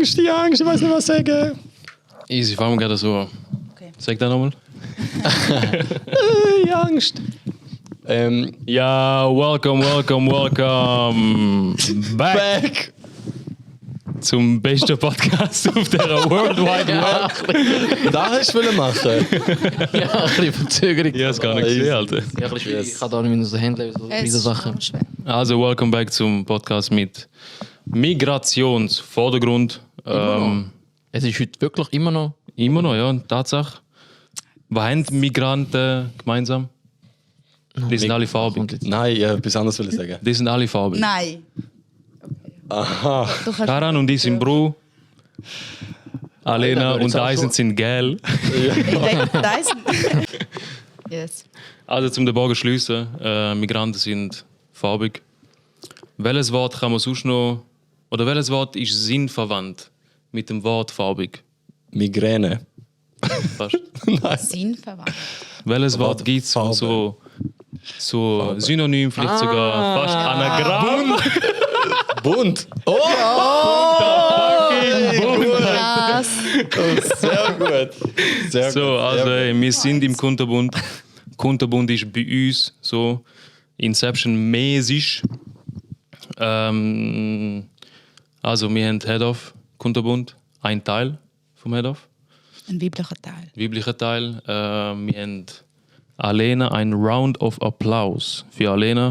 Angst, ich weiß nicht, was sagen. Easy, fangen wir gerade so an. Okay. Sag das nochmal. Ich Angst. Ja, welcome back zum besten Podcast auf der World Wide Web. Das hast du machen. Ja, ein bisschen Verzögerung. Ich habe es gar nicht gesehen, Alter. Ja, ein bisschen schwierig. Ich kann da nicht mehr so handeln, so Es diese ist Sachen. auch schwer. Also, welcome back zum Podcast mit Migrationsvordergrund. Es ist heute wirklich immer noch. Immer noch, ja, Tatsache. Was haben Migranten gemeinsam? Die sind alle farbig. Nein, ich etwas anderes sagen. Die sind alle farbig. Nein. Aha. Du kannst Karan und ich sind Bro. Alena aber und jetzt auch Dyson schon- sind gel. direkt Dyson. Yes. Also zum den Bogen schliessen, Migranten sind farbig. Welches Wort kann man sonst noch, oder welches Wort ist sinnverwandt mit dem Wort farbig? Migräne. Fast. Sinnverwandt. Welches Wort Wort gibt es Farbe. so Synonym, vielleicht sogar fast Anagramm? Bunt. Oh! Krass. Sehr gut. Sehr So, gut. also Sehr wir sind im Kunterbund. Kunterbund ist bei uns so Inception-mäßig. Also wir haben Head-Off Kunterbund, ein Teil vom Head-Off. Ein weiblicher Teil. Weiblicher Teil. Wir haben Alena, ein Round of Applaus für Alena.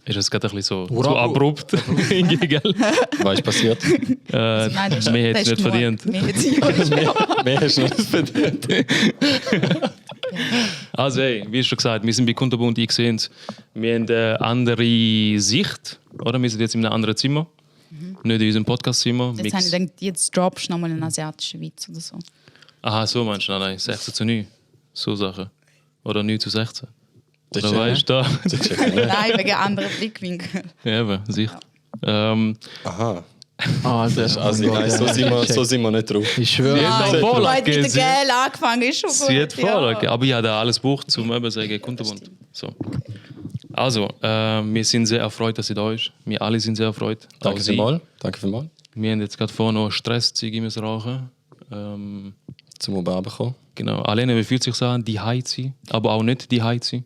Ist das gerade ein bisschen so zu abrupt? Irgendwie, gell? gut. Was ist passiert? Nein, das ist- Mehr hätte das es ist nicht nur- verdient. Mehr hätte sie auch nicht mehr. Mehr hast du nicht verdient. Also, hey, wie schon gesagt, wir sind bei Kunterbund eingesehen. Wir haben eine andere Sicht. Oder? Wir sind jetzt in einem anderen Zimmer. Nicht in unserem Podcast-Zimmer. Jetzt habe ich gedacht, jetzt droppst du nochmal einen asiatischen Witz oder so. Aha, so meinst du? Nein, 16 zu 9. So Sachen. Oder 9 zu 16. Das Oder ist weißt du da? Nein, wegen anderen Blickwinkeln. Ja, eben, sicher. Aha. Also, Also, nein, so sind wir nicht drauf. Ich schwöre. Ja. Weil Vorlage mit der gesehen. Gel angefangen ist schon Sie hat gut. Vorlage. Aber ich habe da alles gebraucht, um eben zu sagen, Kunterbund. So. Also, wir sind sehr erfreut, dass sie da ist. Wir alle sind sehr erfreut. Auch Danke sie. vielmals. Danke vielmals. Wir haben jetzt gerade vorher noch Stresszeug müssen rauchen. Zum Oben bekommen. Genau. Alena, wie fühlt sich so an? Die High zu sein, aber auch nicht die High zu sein.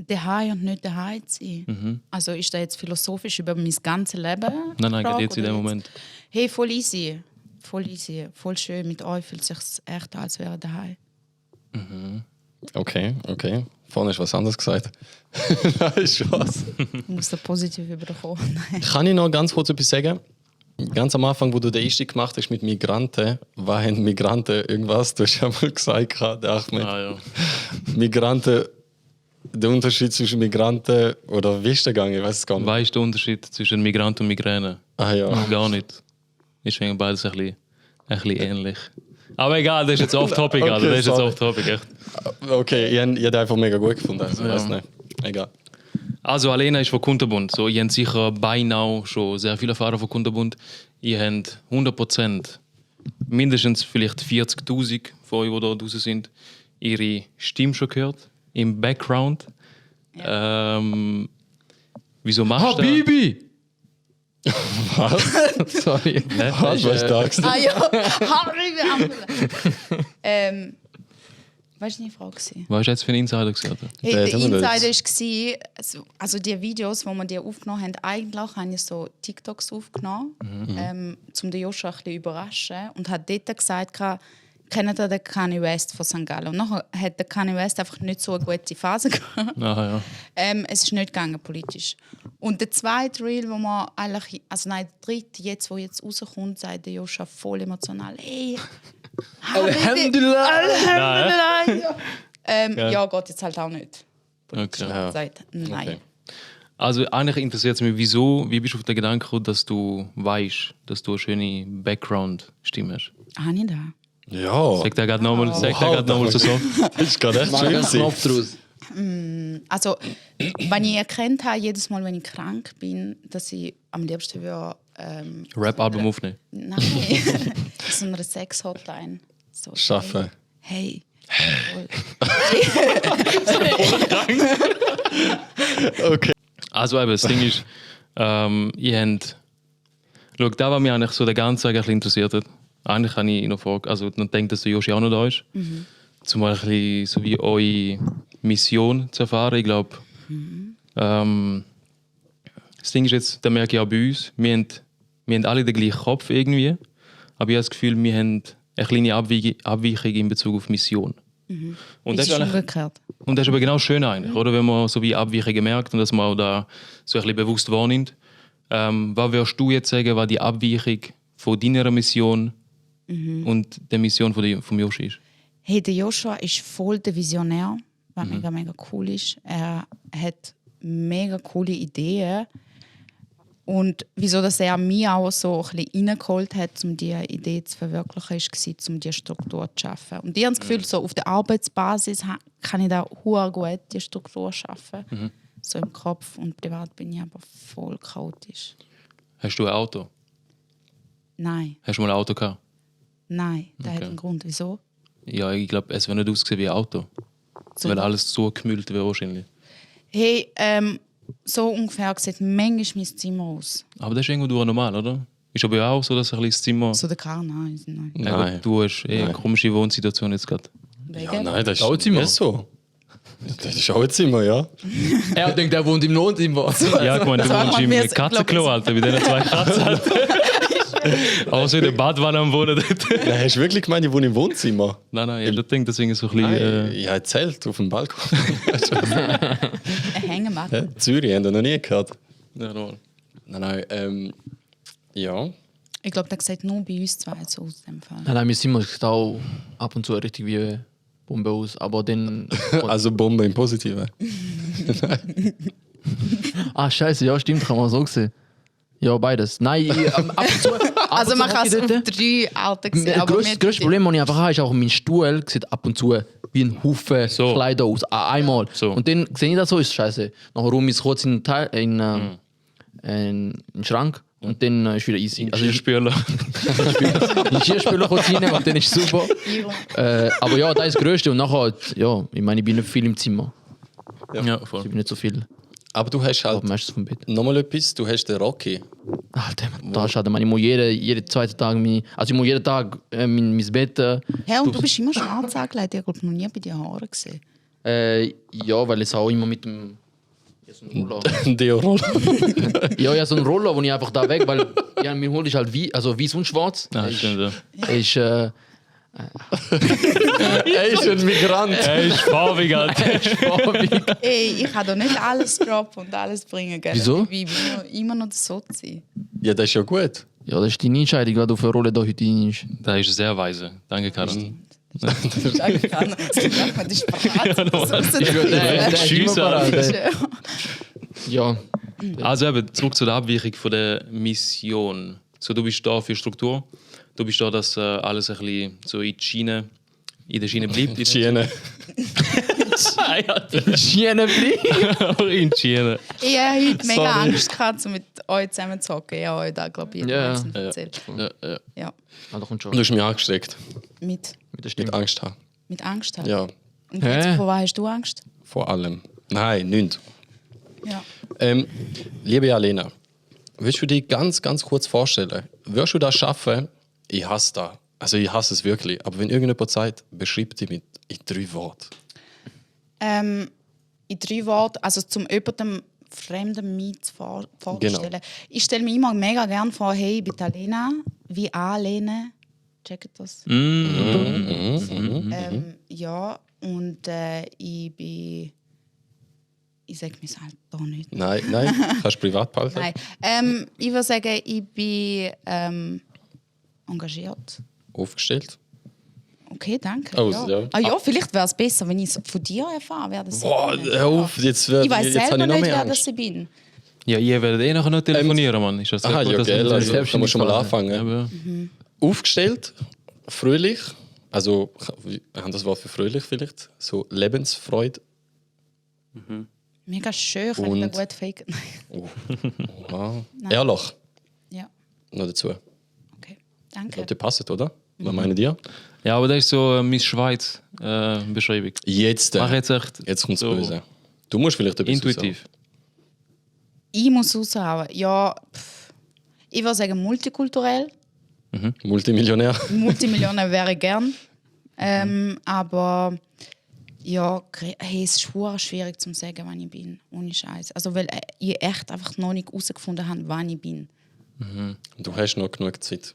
Daheim und nicht daheim zu sein. Also ist das jetzt philosophisch über mein ganzes Leben? Nein, die Frage, jetzt in oder dem jetzt? Moment. Hey, voll easy. Voll easy. Voll schön. Mit euch fühlt es sich echt an, als wäre daheim. Okay. Vorne ist was anderes gesagt. Nein, ist was. Ich muss da positiv überkommen. Nein. Kann ich noch ganz kurz etwas sagen? Ganz am Anfang, wo du den Einstieg gemacht hast mit Migranten, was haben Migranten irgendwas? Du hast ja mal gesagt, der Ahmed. Ah, ja. Migranten, der Unterschied zwischen Migranten oder wie ist der gegangen? Ich weiß es gar nicht. Weißt du den Unterschied zwischen Migrant und Migräne? Ah ja. Gar nicht. Ist wegen beides ein bisschen ähnlich. Aber egal, das ist jetzt off-topic. Okay, Also, das ist jetzt sorry. off-topic, echt. Okay, ich habe den einfach mega gut gefunden. Also, Ja. weiß nicht. Egal. Also, Alena ist von Kunterbund. So, ihr habt sicher beinahe schon sehr viel Erfahrung von Kunterbund. Ihr habt 100%, mindestens vielleicht 40.000 von euch, die da draußen sind, ihre Stimme schon gehört. Im Background. Wieso machst du das? Habibi! Sorry. Was ist da gewesen? Ah ja, weißt du, die Frage war? Was hast du jetzt für einen Insider gesagt? Hey, Der der tun wir Insider jetzt. war, also die Videos, wo wir die aufgenommen haben, eigentlich habe ich so TikToks aufgenommen, um den Joshua ein bisschen überraschen und hat dort gesagt, kennt ihr den Kanye West von St. Gallen? Und nachher hat der Kanye West einfach nicht so eine gute Phase gehabt. Aha, ja. Es ist nicht gegangen politisch. Und der zweite Reel, wo man eigentlich, also nein, der dritte, jetzt, wo jetzt rauskommt, sagt der Joshua voll emotional, hey, Alhamdulillah! Alhamdulillah! Ja. Ja, geht jetzt halt auch nicht. Okay. Ja. Sagt nein. Okay. Also eigentlich interessiert es mich, wie bist du auf den Gedanken gekommen, dass du weißt, dass du eine schöne Background-Stimme hast? Ah, nicht da. Ja. Sag der gerade nochmal so. Das ist gerade echt Mach schön. einen gewesen. Knopf draus. Also, wenn ich erkannt habe, jedes Mal, wenn ich krank bin, dass ich am liebsten würde, Rap-Album aufnehmen. nein, so eine Sex-Hotline. So, Schaffen. Hey. Okay. Also eben, das Ding ist, ihr habt Schau, da was mich eigentlich so den ganzen Tag ein bisschen interessiert hat. Eigentlich habe ich noch vor, also dann denke, dass der Joshi auch noch da ist. Zum mal ein bisschen so wie eure Mission zu erfahren. Ich glaube, das Ding ist jetzt, da merke ich auch bei uns, wir haben alle den gleichen Kopf irgendwie, aber ich habe das Gefühl, wir haben eine kleine Abweichung in Bezug auf Mission. Und Das ist eigentlich- umgekehrt. und das ist aber genau schön eigentlich, oder? Wenn man so wie Abweichungen merkt und dass man auch da so ein bisschen bewusst wahrnimmt. Was würdest du jetzt sagen, was die Abweichung von deiner Mission und der Mission von Joshi ist? Hey, der Joshua ist voll der Visionär, was mega, mega cool ist. Er hat mega coole Ideen. Und wieso dass er mich auch so ein bisschen reingeholt hat, um diese Idee zu verwirklichen, war, um diese Struktur zu schaffen. Und ich habe das Gefühl, so auf der Arbeitsbasis kann ich da sehr gut die Struktur schaffen. So im Kopf. Und privat bin ich aber voll chaotisch. Hast du ein Auto? Nein, Hast du mal ein Auto gehabt? nein. Das hat Okay. einen Grund. Wieso? Ja, ich glaube, es wird nicht aussehen wie ein Auto. So. Weil alles so gemüllt wäre wahrscheinlich. Hey, so ungefähr sieht manchmal mein Zimmer aus. Aber das ist irgendwo normal, oder? Ist aber auch so, dass ein kleines Zimmer... So der Karl, nein. Ja, Nein. gut, du hast eine komische Wohnsituation jetzt gerade. Ja, nein, das ist Auch Zimmer. ist so. Das ist auch ein Zimmer, ja. Er denkt, er wohnt im Wohnzimmer. Ja, ich meine, du So wohnst haben im wir es, Katzenklo, glaub Alter, mit diesen 2 Katzen. Alter. Außer in der Badwanne am Wohnen dort. Nein, hast du wirklich gemeint, ich wohne im Wohnzimmer? Nein, ich hab das Ding deswegen so ein bisschen... Nein, ich habe ein Zelt auf dem Balkon. Eine Hängematte. Hä? Zürich, haben wir noch nie gehört. Ja, normal. Nein, ja. Ich glaube, das sieht nur bei uns zwei so aus. Dem Fall. Nein, mein Zimmer sieht auch ab und zu richtig wie Bombe aus. Aber dann. Also Bombe im Positiven. Scheiße, ja, stimmt, kann man so sehen. Ja, beides. Nein, ab und zu. Also man kann es auf dort. 3 Arten sehen. Das größte Problem, das ich einfach habe, ist auch mein Stuhl sieht ab und zu wie ein Haufen So. Kleider aus. Einmal. So. Und dann sehe ich das so, ist scheiße. Nachher räume ich es kurz in den Schrank und dann ist wieder easy. Also ich Geschirrspüler. in den Geschirrspüler kurz rein und dann ist es super. Aber ja, das ist das Größte. Und nachher, ja, ich meine, ich bin nicht viel im Zimmer. Ja, Ich voll. bin nicht so viel. Aber du hast Aber halt meistens vom Bett. nochmal etwas, du hast den Rocky. Alter, da ist halt, ich muss jeden zweiten Tag ich muss jeden Tag mein Bett. Hey, und du bist immer schwarz angelegt. Ich habe noch nie bei dir Haare gesehen. Ja, weil es auch immer mit dem. Ja, so ein Roller. Deo-Roller. Ja, so ein Roller, wo ich einfach da weg, weil ja, mein Hund ist halt weiß und schwarz. Ah, stimmt, ja. Er ist, Er ist ein Migrant. Er ist farbig, Alter. farbig. Ey, ich kann doch nicht alles droppen und alles bringen. Gell? Wieso? Ich will immer noch so sein. Ja, das ist ja gut. Ja, das ist deine Entscheidung, weil du für eine Rolle da heute rein ist. Das ist sehr weise. Danke, Karin. Das ist eigentlich gar nicht. Das ist parat. Tschüss, Alter. Ja. Also eben, zurück zu der Abweichung von der Mission. So, du bist da für Struktur. Du bist da, dass alles ein bisschen so in der Schiene bleibt. Schiene. Schiene bleibt. Aber in Schiene. Ich habe heute mega Sorry. Angst gehabt, um mit euch zusammen zu hocken. Ich habe euch da, glaube ich, Ja. erzählt. Ja. Ja. Ah, da kommt schon. Du hast mich angesteckt. Mit Mit der Mit Stimme. Angst haben. Angst haben. Ja, Und jetzt, Hä? vor was hast du Angst? vor allem. Nein, nicht. Ja. Liebe Alena, willst du dir ganz, ganz kurz vorstellen, wirst du das schaffen? Ich hasse das. Also ich hasse es wirklich. Aber wenn irgendjemand sagt, beschreib dich in 3 Worten. In 3 Worten, also zum jemandem fremden mich vorzustellen. Genau. Ich stelle mir immer mega gerne vor, hey, ich bin die Alena, wie Alene. Checkt das? Ja, und ich bin. Ich sage mir halt da nicht. Nein, kannst du privat behalten. Nein. Ich würde sagen, ich bin engagiert. Aufgestellt. Okay, danke. Oh, ja. ja. Ah, ja, vielleicht wäre es besser, wenn ich es von dir erfahre, wer das Boah, ist. hör auf, jetzt Ich weiß jetzt habe selber ich noch nicht, mehr wer Angst. das bin. Ja, ihr werdet eh nachher noch telefonieren, Mann. Ist das sehr Aha, gut, ja, dass wir gell, das- also da musst du schon mal anfangen. Aber, Aufgestellt, fröhlich, also wir haben das Wort für fröhlich vielleicht, so Lebensfreude. Mega schön, kann ich Und- da gut faken. Wow. Ehrlich, Ja, noch dazu. Ich okay. Danke. glaube, die passen, oder? Was meinen die? ja, aber das ist so Miss Schweiz Beschreibung. Jetzt, Mach jetzt echt jetzt kommt es so böse. Du musst vielleicht etwas intuitiv. Ich muss raushauen. Ja, Ich würde sagen multikulturell. Multimillionär. Multimillionen wäre gern. Aber ja, hey, es ist schwierig zu sagen, wann ich bin. Ohne Scheiß. Also, weil ich echt einfach noch nicht herausgefunden habe, wann ich bin. Du hast noch genug Zeit.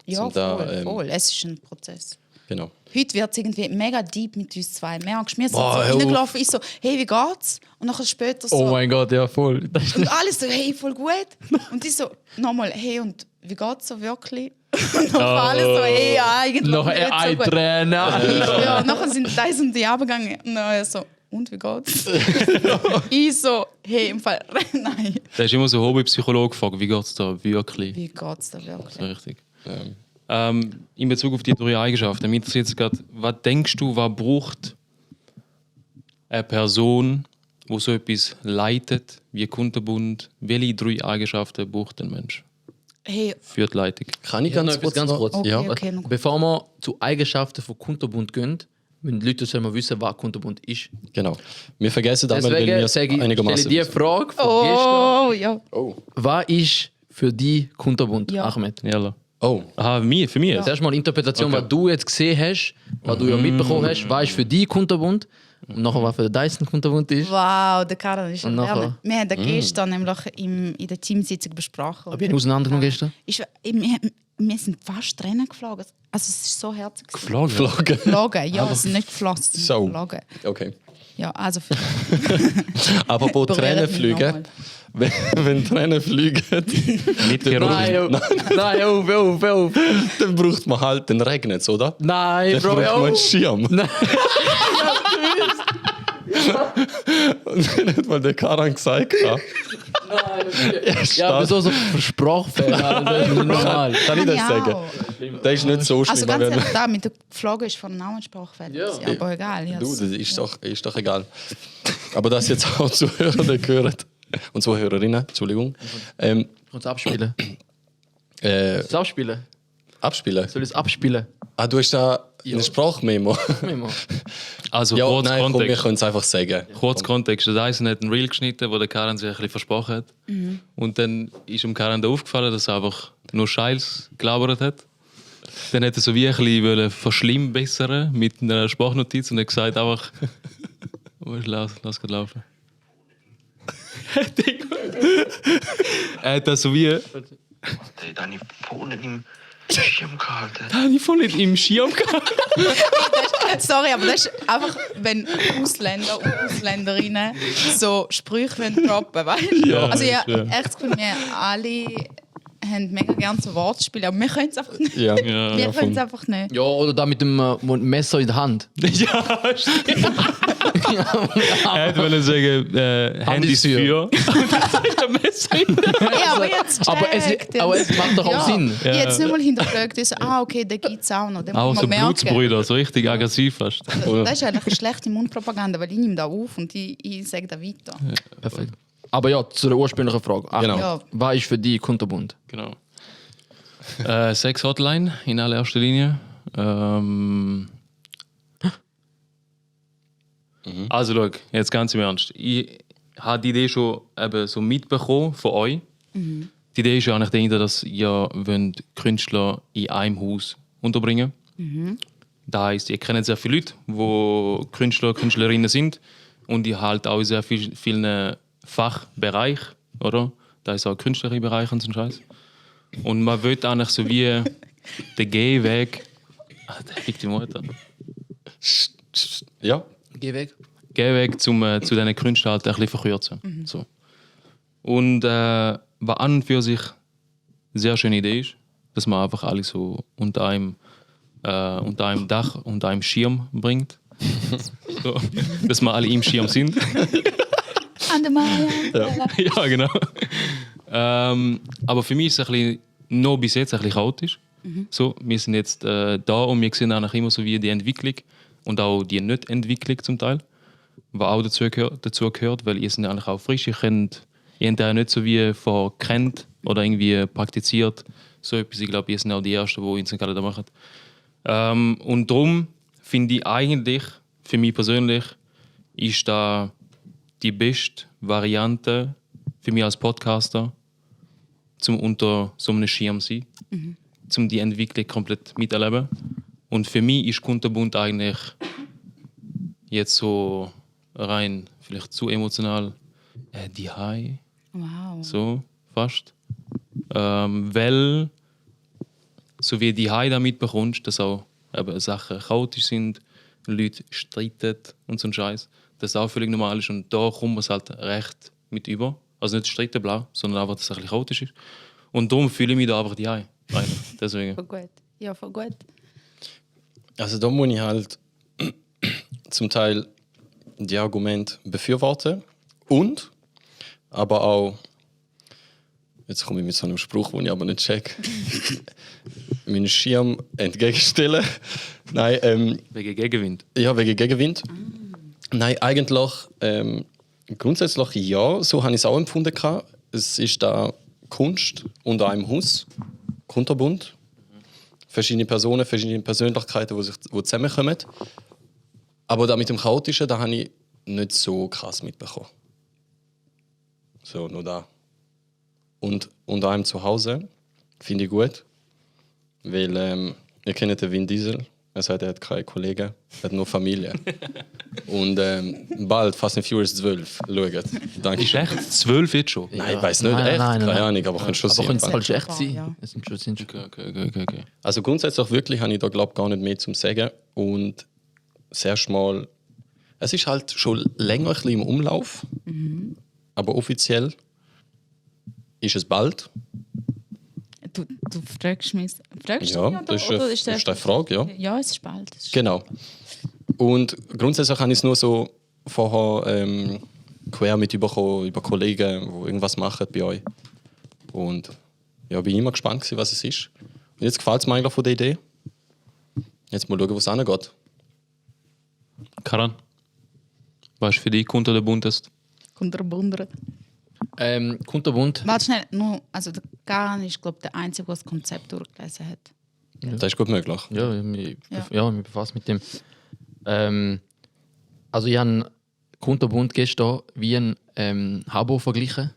Ja, da, voll. Es ist ein Prozess. Genau. Heute wird es irgendwie mega deep mit uns zwei. Merkst du, wir sind Boah, so hör auf. reingelaufen, ich so, hey, wie geht's? Und dann später so, Oh mein Gott, ja, voll. und alles so, hey, voll gut. Und ich so, nochmal, hey, und wie geht's so wirklich? Und dann alles so, hey, ja, eigentlich Noch nicht so ein gut. Trainer. Ja, nachher sind die abgegangen. Und dann so, und wie geht's? Ich so, hey, im Fall, nein. Da ist immer so Hobbypsychologe gefragt, wie geht es da wirklich? Wie geht's da wirklich? So richtig. In Bezug auf die 3 Eigenschaften, mich interessiert jetzt gerade, was denkst du, was braucht eine Person, die so etwas leitet, wie Kundenbund? Welche 3 Eigenschaften braucht ein Mensch Hey, für die Leitung? Kann ich Ich habe ganz noch etwas kurz? ganz kurz. Okay, Ja. okay, noch gut. Bevor wir zu Eigenschaften von Kundenbund gehen, müssen die Leute mal wissen, was Kundenbund ist. Genau. Wir vergessen das, weil Deswegen wir es sage ich, stelle einigermaßen die wissen. Frage von Oh, ja. Oh. gestern. Was ist für dich Kundenbund, Ja. Ahmed? Ja. Oh. Aha, für mich jetzt? Zuerst mal Interpretation, Okay. was du jetzt gesehen hast, was du ja mitbekommen hast, was ist für dich Kundenbund und nachher was für den Dyson Kundenbund ist. Wow, der Karan ist Und ein nachher? Lärm. Wir haben den gestern nämlich in der Teamsitzung besprochen. Hab ich ihn auseinandergenommen gestern? Wir sind fast Tränen geflogen. Also es ist so herzig. Geflogen. Geflogen, ja, es sind nicht geflossen. So. Geflogen. Okay. Ja, also für Apropos Berühren Tränen mich fliegen. nochmal. Wenn Tränen fliegen, Mit Kerosin. Nein, auf. dann braucht man halt, dann regnet es, oder? Nein, Dann Bro, braucht man einen auf. Schirm. Nein. Und dann hat mal der Karan gesagt, Ja, aber so Sprachfehler, das ist nicht normal. kann ich das Ja. sagen? Das ist nicht so schlimm. Also ganz wenn- ehrlich, da mit der Geflogen ist von Namenssprachfeld. Ja. Ja. Aber egal. Ja, Du, das ist doch egal. Aber das jetzt auch Zuhörer gehören und Zuhörerinnen, Entschuldigung, Kannst du abspielen? äh, Kannst du abspielen? abspielen. Soll ich es abspielen? Ah, du hast da eine Sprachmemo. Immer. Also Ja, kurz nein, komm, wir Kontext. können es einfach sagen. Kurz Kontext. Der Dyson hat einen Reel geschnitten, wo der Karan sich ein bisschen versprochen hat. Und dann ist dem Karan da aufgefallen, dass er einfach nur Scheiß gelabert hat. Dann hat er so wie ein bisschen verschlimmbessern mit einer Sprachnotiz und hat gesagt einfach... lass gerade laufen. Er hat das so wie... Deine Pfoten im Schirm gehalten. Habe ich voll nicht im Schirm gehabt. Sorry, aber das ist einfach, wenn Ausländer und Ausländerinnen so Sprüche droppen wollen. Ja, Also ja, ja. echt das Gefühl, wir alle haben mega gerne so Wortspiele, aber wir können es einfach nicht. Ja, Ja, Wir ja, können es voll. einfach nicht. Ja, oder da mit dem Messer in der Hand. Ja, stimmt. Er wollte sagen, Handys für. Und dann sagt er Messer in der Hand. Ja, aber jetzt aber es macht doch auch Sinn. Ja. Jetzt nicht mal hinterfragt, ist, okay, den gibt es auch noch. Den Auch muss so man merken. Blutsbrüder, so richtig aggressiv fast. Das ist eigentlich eine schlechte Mundpropaganda, weil ich nehme da auf und ich sage da weiter. Perfekt. Aber ja, zu der ursprünglichen Frage. Ahmed, Genau. Ja. Was ist für dich Kundenbund? Genau. Sex-Hotline in allererster Linie. Also, schau, jetzt ganz im Ernst. Ich habe die Idee schon eben so mitbekommen von euch. Die Idee ist ja eigentlich dahinter, dass ihr wollt Künstler in einem Haus unterbringen. Das heisst, ihr kennt sehr viele Leute, die Künstler und Künstlerinnen sind. Und ihr halt auch in sehr vielen Fachbereichen, oder? Da ist auch künstlerische Bereich und so ein Scheiß. Und man will eigentlich so wie den Gehweg. Ah, da liegt die Mutter. Ja, Geh weg. Gehweg zu diesen Künstlern halt ein bisschen verkürzen. So. Und was an und für sich eine sehr schöne Idee ist, dass man einfach alle so unter einem Dach, unter einem Schirm bringt. So, dass wir alle im Schirm sind. An der Maya. Ja, genau. Aber für mich ist es ein bisschen, noch bis jetzt ein bisschen chaotisch. So, wir sind jetzt da und wir sehen eigentlich immer so wie die Entwicklung und auch die Nicht-Entwicklung zum Teil, was auch dazu gehört, weil ihr sind eigentlich auch frisch, ihr habt ja nicht so wie verkennt oder irgendwie praktiziert. So etwas, ich glaube, ihr sind auch die Ersten, die uns gerade da machen. Und darum finde ich eigentlich, für mich persönlich, ist da die beste Variante für mich als Podcaster, zum unter so einem Schirm sein, zum die Entwicklung komplett miterleben. Und für mich ist Kunterbunt eigentlich jetzt so rein, vielleicht zu emotional, die High, Wow. so fast. Weil, so wie die High da mitbekommst, dass auch eben Sachen chaotisch sind, Leute streiten und so ein Scheiß, das auch völlig normal ist und da kommt man es halt recht mit über. Also nicht streiten blau, sondern einfach, dass es ein bisschen chaotisch ist. Und darum fühle ich mich da einfach die High. Deswegen. Voll gut. Ja, voll gut. Also da muss ich halt zum Teil die Argumente befürworten und aber auch, jetzt komme ich mit so einem Spruch, den ich aber nicht check, meinen Schirm entgegenstellen. Nein, Wegen Gegenwind. ja, wegen Gegenwind. Nein, eigentlich grundsätzlich ja, so habe ich es auch empfunden. Es ist da Kunst unter einem Haus, kunterbunt. Verschiedene Personen, verschiedene Persönlichkeiten, die zusammenkommen. Aber da mit dem Chaotischen, da habe ich nicht so krass mitbekommen. So, nur da. Und unter einem zu Hause finde ich gut, weil ihr kennt den Vin Diesel. Er sagt, er hat keine Kollegen, er hat nur Familie. Und bald Fast and Furious 12 schaut. Danke. Ist echt 12 jetzt schon? Nein, ich weiß nicht, Nein, echt, nein, nein, keine nein. Ahnung, aber könnte schon Aber sein. könnte es falsch echt Ja. sein? Es sind schon Okay. Also grundsätzlich wirklich habe ich da glaube gar nicht mehr zum sagen. Und das erste Mal, es ist halt schon länger ein bisschen im Umlauf, aber offiziell ist es bald. Du fragst mich. Fragst Ja, du mich das ist oder das ist eine Frage, ja. Ja, es ist bald. Es ist Genau. Und grundsätzlich habe ich es nur so vorher quer mit überkommen, über Kollegen, die irgendwas machen bei euch. Und ja, bin immer gespannt gewesen, was es ist. Und jetzt gefällt es mir eigentlich von der Idee. Jetzt mal schauen, wo es hingeht. Karan, was ist für dich unter der Buntest? Kunterbunt. Kunterbunt. Warte schnell, nur, also der Karan ist, glaube ich, der Einzige, der das Konzept durchgelesen hat. Das ist gut möglich. Ja, mich befasst mit dem. Also ich habe Kunterbunt gestern wie ein Habbo verglichen.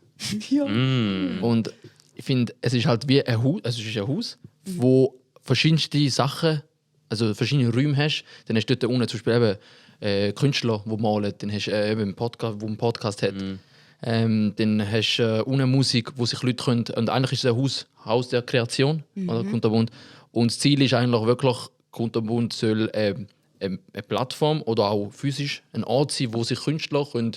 Und ich finde, es ist halt wie ein Haus, also es ist ein Haus, wo verschiedenste Sachen, also verschiedene Räume hast. Dann hast du dort unten zum Beispiel eben Künstler, die malen. Dann hast du eben einen Podcast, der einen Podcast hat. Dann hast du unten Musik, wo sich Leute können. Und eigentlich ist es ein Haus der Kreation, oder Kunterbunt. Und das Ziel ist eigentlich wirklich, Kunterbunt soll eine Plattform oder auch physisch ein Ort sein, wo sich Künstler können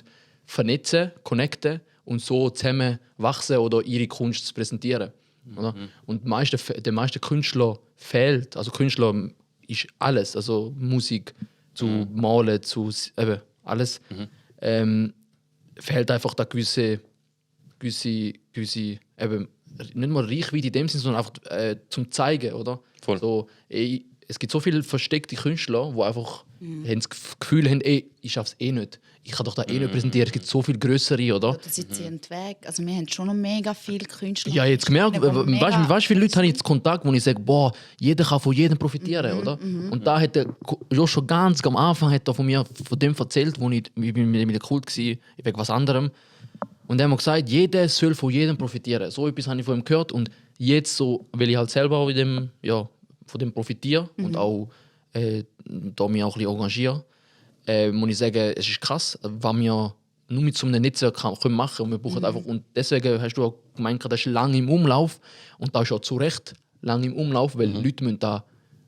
vernetzen, connecten und so zusammen wachsen oder ihre Kunst präsentieren. Oder? Und den meisten Künstler fehlt, also Künstler ist alles, also Musik zu Malen, zu eben alles, fehlt einfach da gewisse eben, nicht mal Reichweite in dem Sinne, sondern einfach zum Zeigen, oder? Voll. So, es gibt so viele versteckte Künstler, die einfach haben das Gefühl haben, ich schaffe es eh nicht. Ich kann doch da eh nicht präsentieren. Es gibt so viel größere, oder? Oder sind sie weg? Also wir haben schon noch mega viele Künstler. Ja, jetzt gemerkt, die weißt du, mega- wie viele Leute habe ich jetzt Kontakt, wo ich sage, boah, jeder kann von jedem profitieren, oder? Und da hat er schon ganz am Anfang hat er von dem erzählt, wo ich mit dem Kult war, wegen was anderem. Und er hat mir gesagt, jeder soll von jedem profitieren. So etwas habe ich von ihm gehört und jetzt so, weil ich halt selber auch von dem profitiere und auch da mich auch ein bisschen engagiere, muss ich sagen, es ist krass, was wir nur mit so einem Netzwerk können machen und wir brauchen einfach, und deswegen hast du auch gemeint, das ist lange im Umlauf und da ist auch zu Recht lange im Umlauf, weil Leute müssen da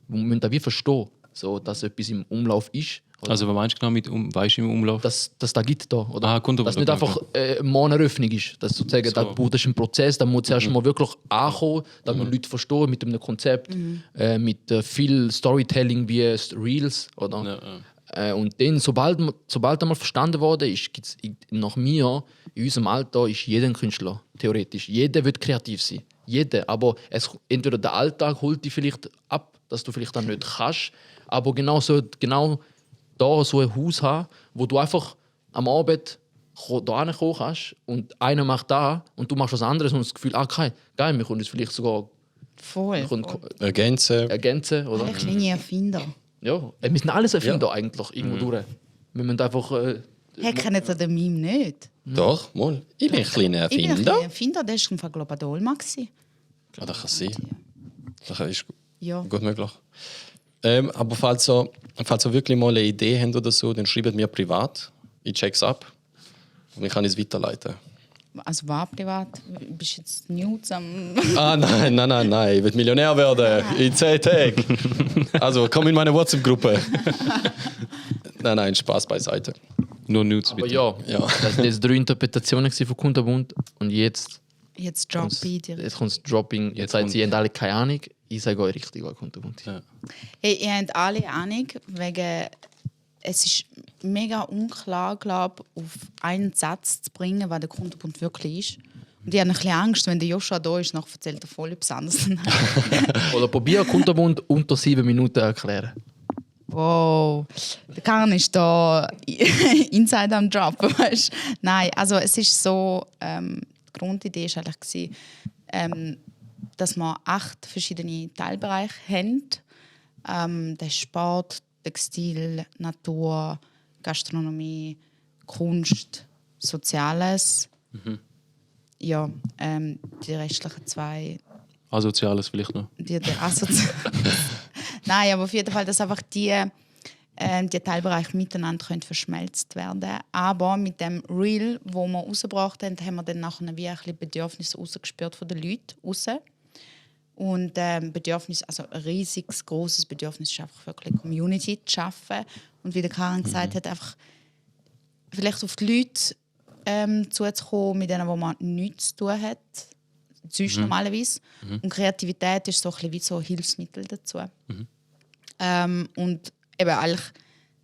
wie verstehen, so, dass etwas im Umlauf ist. Oder? Also was meinst du genau mit weißt du im Umlauf? Dass da gibt da, oder? Ah, Kunterbunt, dass nicht okay, einfach morgen eine Eröffnung ist. Dass sozusagen, So. das ist ein Prozess, da muss zuerst mal wirklich ankommen, dass man Leute verstehen mit einem Konzept, mit viel Storytelling wie Reels, oder? Ja. Und dann, sobald einmal verstanden worden ist, gibt's nach mir, in unserem Alter, ist jeder ein Künstler, theoretisch. Jeder wird kreativ sein. Jeder. Aber entweder der Alltag holt dich vielleicht ab, dass du vielleicht dann nicht kannst, aber genau da so ein Haus haben, wo du einfach am Abend da hinkommen kannst und einer macht da und du machst was anderes und das Gefühl, geil, wir können es vielleicht sogar Voll. Ergänzen. ergänzen. Oder? Alle kleine Erfinder. Ja, wir sind alles Erfinder eigentlich irgendwo durch. Wir müssen einfach Hey, kennt ihr den Meme nicht? Doch, mal. Ich bin ein kleiner Ich bin ein Erfinder. kleiner Erfinder, der war im Fall Globadolma. Ja, das kann sein. Das ist Ja. gut möglich. Aber falls ihr wirklich mal eine Idee habt oder so, dann schreibt mir privat. Ich check's ab und ich kann es weiterleiten. Also war privat? Bist du jetzt News am... Ah, nein. Ich will Millionär werden in 10 Tagen. Also komm in meine WhatsApp-Gruppe. Nein, Spaß beiseite. Nur Nudes, Aber bitte. Ja. das waren jetzt 3 Interpretationen von Kunterbund und jetzt Jetzt drop ich dir. jetzt kommt das Dropping. Jetzt sagt sie, ihr habt alle keine Ahnung. Ich sage euch richtig, was Kunterbund ist. Ja. Hey, ihr habt alle Ahnung, wegen... Es ist mega unklar, glaube ich, auf einen Satz zu bringen, was der Kunterbund wirklich ist. Und ich habe ein bisschen Angst, wenn der Joshua da ist, noch erzählt er voll etwas anderes. Oder probier Kunterbund unter 7 Minuten erklären. Wow, der Karin ist da inside am Droppen, weißt du? Nein, also es ist so, die Grundidee war eigentlich, dass wir 8 verschiedene Teilbereiche haben. Das ist Sport, Textil, Natur, Gastronomie, Kunst, Soziales. Ja, die restlichen 2 Asoziales vielleicht noch. die Nein, aber auf jeden Fall, dass einfach die Teilbereiche miteinander können verschmelzt werden. Aber mit dem Reel, wo wir rausgebracht haben, haben wir dann nachher wie ein bisschen Bedürfnisse rausgespürt von den Leuten raus. Und Bedürfnis, also ein riesiges, grosses Bedürfnis ist einfach wirklich Community zu schaffen. Und wie der Karin gesagt hat, einfach vielleicht auf die Leute zuzukommen, mit denen wo man nichts zu tun hat, sonst normalerweise. Und Kreativität ist so ein bisschen wie so ein Hilfsmittel dazu. Und eben eigentlich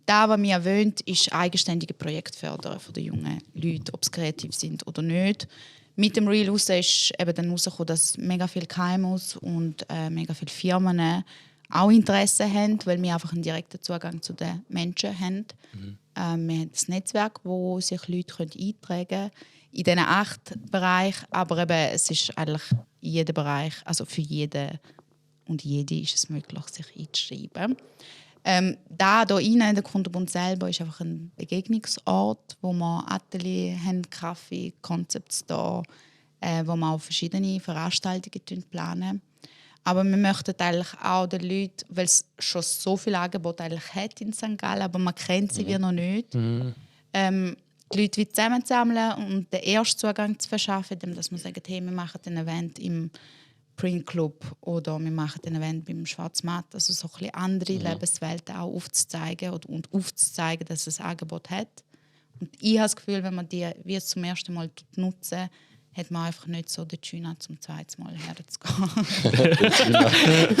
das, was wir wollen, ist eigenständige Projekte fördern von den jungen Leuten, ob sie kreativ sind oder nicht. Mit dem Reel raus ist eben dann rausgekommen, dass mega viele KMUs und mega viele Firmen auch Interesse haben, weil wir einfach einen direkten Zugang zu den Menschen haben. Wir haben das Netzwerk, wo sich Leute eintragen können in diesen 8 Bereichen. Aber eben, es ist eigentlich jeder Bereich, also für jeden und jede ist es möglich, sich einzuschreiben. Da hier rein, in der Kunterbund selber, ist einfach ein Begegnungsort, wo wir Atelier haben, Kaffee, Concept Store, wo wir auch verschiedene Veranstaltungen planen. Aber wir möchten eigentlich auch den Leuten, weil es schon so viele Angebote eigentlich hat in St. Gallen, aber man kennt sie wie noch nicht, die Leute wie zusammenzusammeln und den ersten Zugang zu verschaffen, indem dass wir sagen, hey, wir machen ein Event im Print Club oder wir machen ein Event beim Schwarzmatt, also so ein bisschen andere Lebenswelten auch aufzuzeigen und aufzuzeigen, dass es ein Angebot hat. Und ich habe das Gefühl, wenn man die wie es zum ersten Mal nutzen, hat man einfach nicht so den China zum zweiten Mal herzugehen.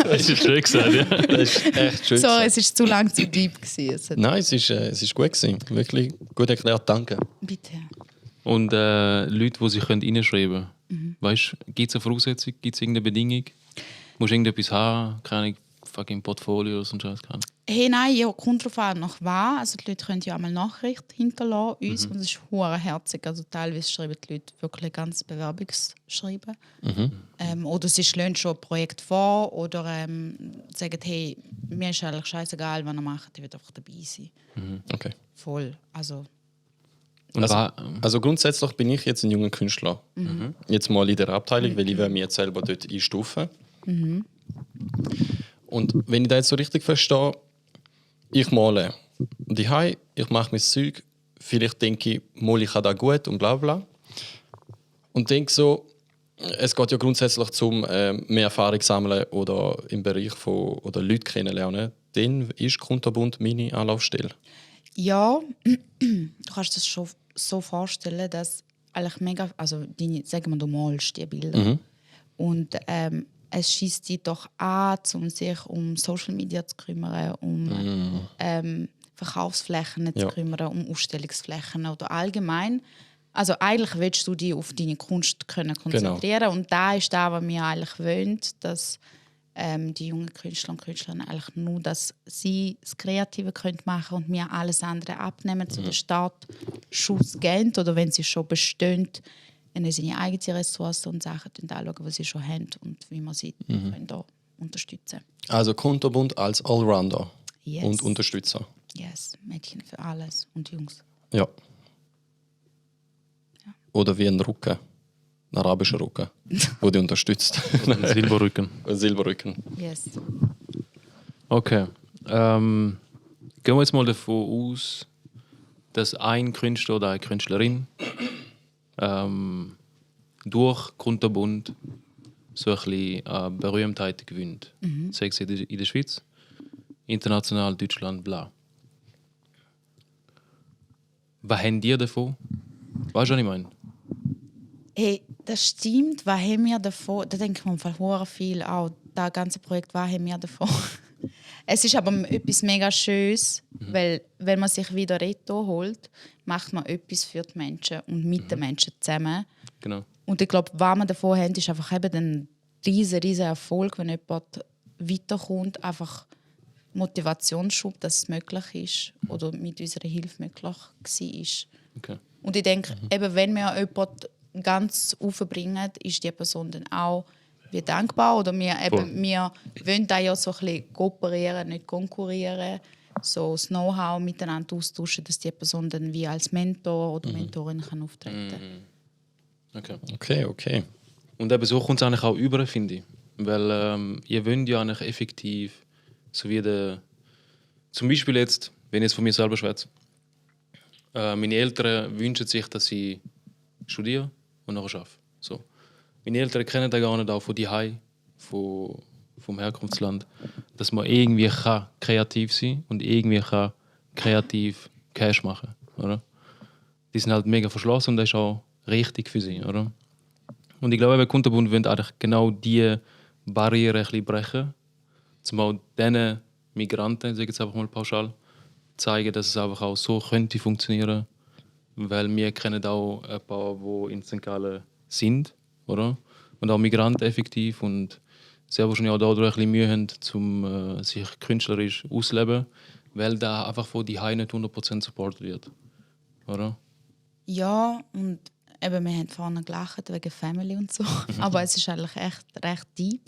Das ist schön gesagt, ja. Das ist echt schön. So, gesagt. es war zu lang zu deep gewesen. Nein, es ist gut gewesen. Wirklich gut erklärt, danke. Bitte. Und Leute, die sich reinschreiben können. Weißt du, gibt es eine Voraussetzung? Gibt es irgendeine Bedingung? Musst du irgendetwas haben? Keine Ahnung, fucking Portfolio oder so ein Scheiß? Hey, nein, ja, kommt darauf an, nach was. Also die Leute können ja einmal Nachricht hinterlassen uns und es ist hure herzig. Also teilweise schreiben die Leute wirklich ganz Bewerbungsschreiben. Oder sie schlagen schon ein Projekt vor oder sagen, hey, mir ist eigentlich scheißegal, was ihr macht, ich will einfach dabei sein. Okay. Voll. Also, Und Also grundsätzlich bin ich jetzt ein junger Künstler. Jetzt mal in der Abteilung, weil ich will mich jetzt selber dort einstufen. Und wenn ich das jetzt so richtig verstehe, ich male. Und ich mache mein Zeug. Vielleicht denke ich, mal ich kann das gut und bla bla. Und denke so, es geht ja grundsätzlich zum mehr Erfahrung sammeln oder im Bereich von oder Leute kennenlernen. Dann ist Kunterbund meine Anlaufstelle. ja, du kannst das schon so vorstellen, dass eigentlich mega, also sagen wir, du malst die Bilder und es schießt dich doch an, um sich um Social Media zu kümmern, um Verkaufsflächen zu kümmern, um Ausstellungsflächen oder allgemein. Also eigentlich willst du dich auf deine Kunst können konzentrieren und da ist das, was wir eigentlich wollen, dass die jungen Künstler und Künstlerinnen eigentlich nur, dass sie das Kreative können machen und wir alles andere abnehmen, zu den Startschuss gehen oder wenn sie schon bestehen, wenn sie seine eigenen Ressourcen und Sachen anschauen, die sie schon haben und wie wir sie können da unterstützen. Also Kunterbund als Allrounder Yes. und Unterstützer. Yes, Mädchen für alles und Jungs. Ja, oder wie ein Rücken? Ein arabischer Rücken, der dich unterstützt. Ein Silberrücken. Ein Silberrücken. Yes. Okay. Gehen wir jetzt mal davon aus, dass ein Künstler oder eine Künstlerin durch Kunterbund so ein bisschen Berühmtheit gewinnt. Sei es in der Schweiz, international, Deutschland, bla. Was haben die davon? Weißt du, was ich meine? Hey, das stimmt. Was haben wir davon? Da denke ich mir voll viel auch. Das ganze Projekt, was haben wir davon? Es ist aber etwas mega Schönes, weil wenn man sich wieder Reto holt, macht man etwas für die Menschen und mit den Menschen zusammen. Genau. Und ich glaube, was wir davon haben, ist einfach eben ein riesen Erfolg, wenn jemand weiterkommt, einfach Motivationsschub, dass es möglich ist oder mit unserer Hilfe möglich war. Okay. Und ich denke, eben, wenn wir jemanden ganz aufbringen, ist die Person dann auch wie dankbar. Oder wir wollen da ja so ein bisschen kooperieren, nicht konkurrieren. So das Know-how miteinander austauschen, dass die Person dann wie als Mentor oder Mentorin kann auftreten kann. Okay. Und eben so kommt es eigentlich auch über, finde ich. Weil ihr wollt ja eigentlich effektiv, so wie zum Beispiel jetzt, wenn ich jetzt von mir selber schwätze, meine Eltern wünschen sich, dass ich studiere und nachher arbeite. So. Meine Eltern kennen das gar nicht, auch von daheim, vom Herkunftsland, dass man irgendwie kann kreativ sein und irgendwie kann kreativ Cash machen, oder? Die sind halt mega verschlossen und das ist auch richtig für sie, oder? Und ich glaube, der Kunterbund will eigentlich genau diese Barriere ein bisschen brechen, um auch diesen Migranten, sage ich jetzt einfach mal pauschal, zeigen, dass es einfach auch so könnte funktionieren, weil wir kennen auch ein paar, die in St. Gallen sind, oder? Und auch Migranten effektiv und sehr wahrscheinlich auch dadurch ein bisschen Mühe haben, um sich künstlerisch auszuleben, weil da einfach von die Hause nicht 100% supportet wird, oder? Ja, und eben, wir haben vorhin gelacht wegen Family und so, aber es ist eigentlich echt recht deep,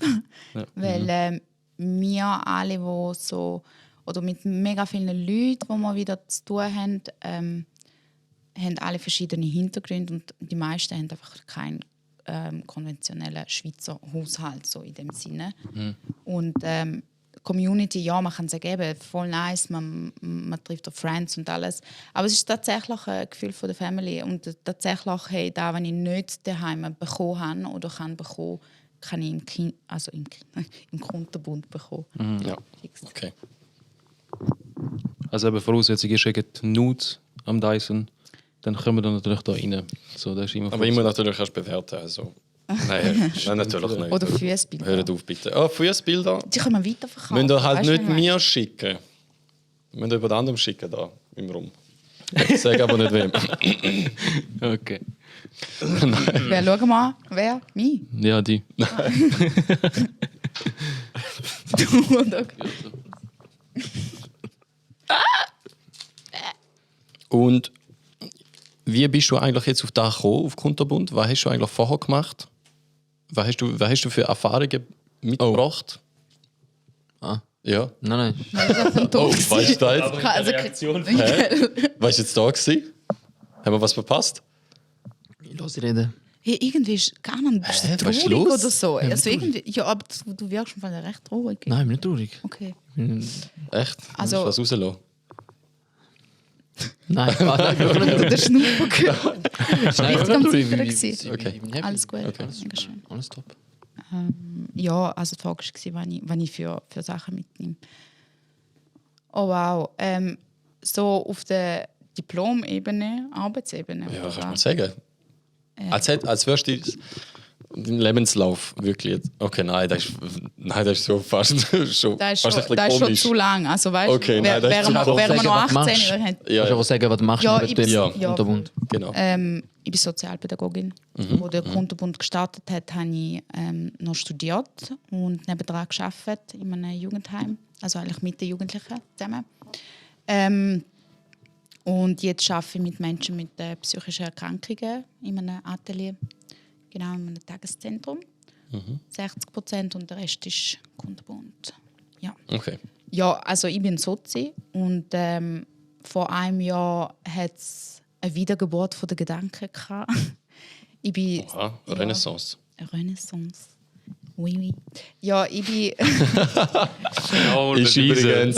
weil wir alle, die so, oder mit mega vielen Leuten, die wir wieder zu tun haben, haben alle verschiedene Hintergründe und die meisten haben einfach keinen konventionellen Schweizer Haushalt so in dem Sinne. Und Community, ja, man kann sagen, eben, voll nice, man trifft auf Friends und alles. Aber es ist tatsächlich ein Gefühl von der Family und tatsächlich, hey, da, wenn ich nicht daheim bekommen habe oder kann bekommen, kann ich im Kunterbund bekommen. Ja, Fix. okay. Also eben Voraussetzung ist, ihr gebt Nudes am Dyson, dann kommen wir dann natürlich da rein. So, das ist immer Aber immer natürlich erst bewerten. Also. Nein, natürlich nicht. Oder Füßbilder. Hört auf, bitte. Oh, Fußbilder Die können wir weiterverkaufen. müsst ihr halt Weißt du, nicht wie ich meine? mir schicken. Müsst ihr jemand anderem schicken, da im Raum. Ich sage aber nicht wem. Okay. Wer, schau mal, wer? Mich? Ja, die. Du oder? Und wie bist du eigentlich jetzt auf das gekommen, auf Kunterbund? Was hast du eigentlich vorher gemacht? Was hast du für Erfahrungen mitgebracht? Ah. Ja. Nein. Oh, weißt du da jetzt? Also, Weißt du jetzt da gewesen? Haben wir was verpasst? Ich lasse reden. hey, irgendwie ist gar nicht bist du Was ist traurig los? oder so. Ja, Also traurig. irgendwie, ja, aber du wirkst schon recht traurig. Nein, ich bin nicht traurig. Okay. Echt? Also- Was rauslassen? Nein, nein, Der Schnupper gehört. Ist nicht ganz sicher gewesen. Okay. Alles gut. Okay. Mega schön. Alles top. Ja, also die Frage war, was ich für Sachen mitnehme. Oh wow. So auf der Diplomebene, Arbeitsebene. Ja, oder kannst du mal was? sagen. Als wärst du dein Lebenslauf wirklich jetzt. Okay, nein, das ist so fast schon. Das ist fast schon, das ist schon zu lang. Also, weißt, Okay, nein, das ist wären zu wir, kurz. wären wir noch Sagen, was 18, machst. wir hätten Kannst du aber sagen, was du machst Ja, neben ich dem bin- ja. Unterbund? Genau. Ich bin Sozialpädagogin. Wo der Kunterbund gestartet hat, habe ich noch studiert und nebenan gearbeitet in einem Jugendheim, also eigentlich mit den Jugendlichen zusammen. Und jetzt arbeite ich mit Menschen mit psychischen Erkrankungen in einem Atelier, genau in einem Tageszentrum. 60% und der Rest ist Kunterbund. Ja. Okay. Ja, also ich bin Sozi und vor einem Jahr hat es eine Wiedergeburt von den Gedanken gehabt. Ich bin... Aha, Renaissance. Renaissance. Oui, oui. Ja, ich bin... Oh, Ist Beweise.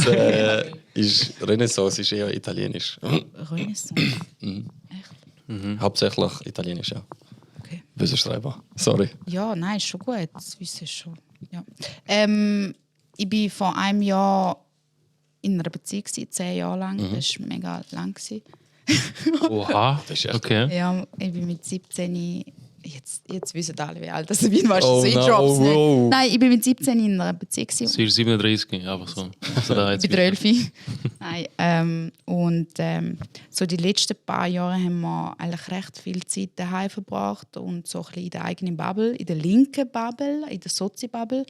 übrigens, Renaissance ist eher italienisch. Renaissance. Echt? Hauptsächlich italienisch, ja. Okay. Böse Schreiber. Sorry. Ja, nein, ist schon gut. Das wissen ich schon. Ja. Ich war vor einem Jahr in einer Beziehung, 10 Jahre lang. Das war mega lang. Oha, Das ist echt- okay. Ja, ich bin mit 17. Jetzt wissen alle, wie alt ich bin. Weißt du, Oh so ich no, drop's nicht. wow. Nein, ich bin mit 17 in einer Beziehung. Sie ist 37, einfach so. Also da Ich bin 12. Nein, so die letzten paar Jahre haben wir eigentlich recht viel Zeit daheim verbracht und so ein bisschen in der eigenen Bubble, in der linken Bubble, in der Sozi-Bubble.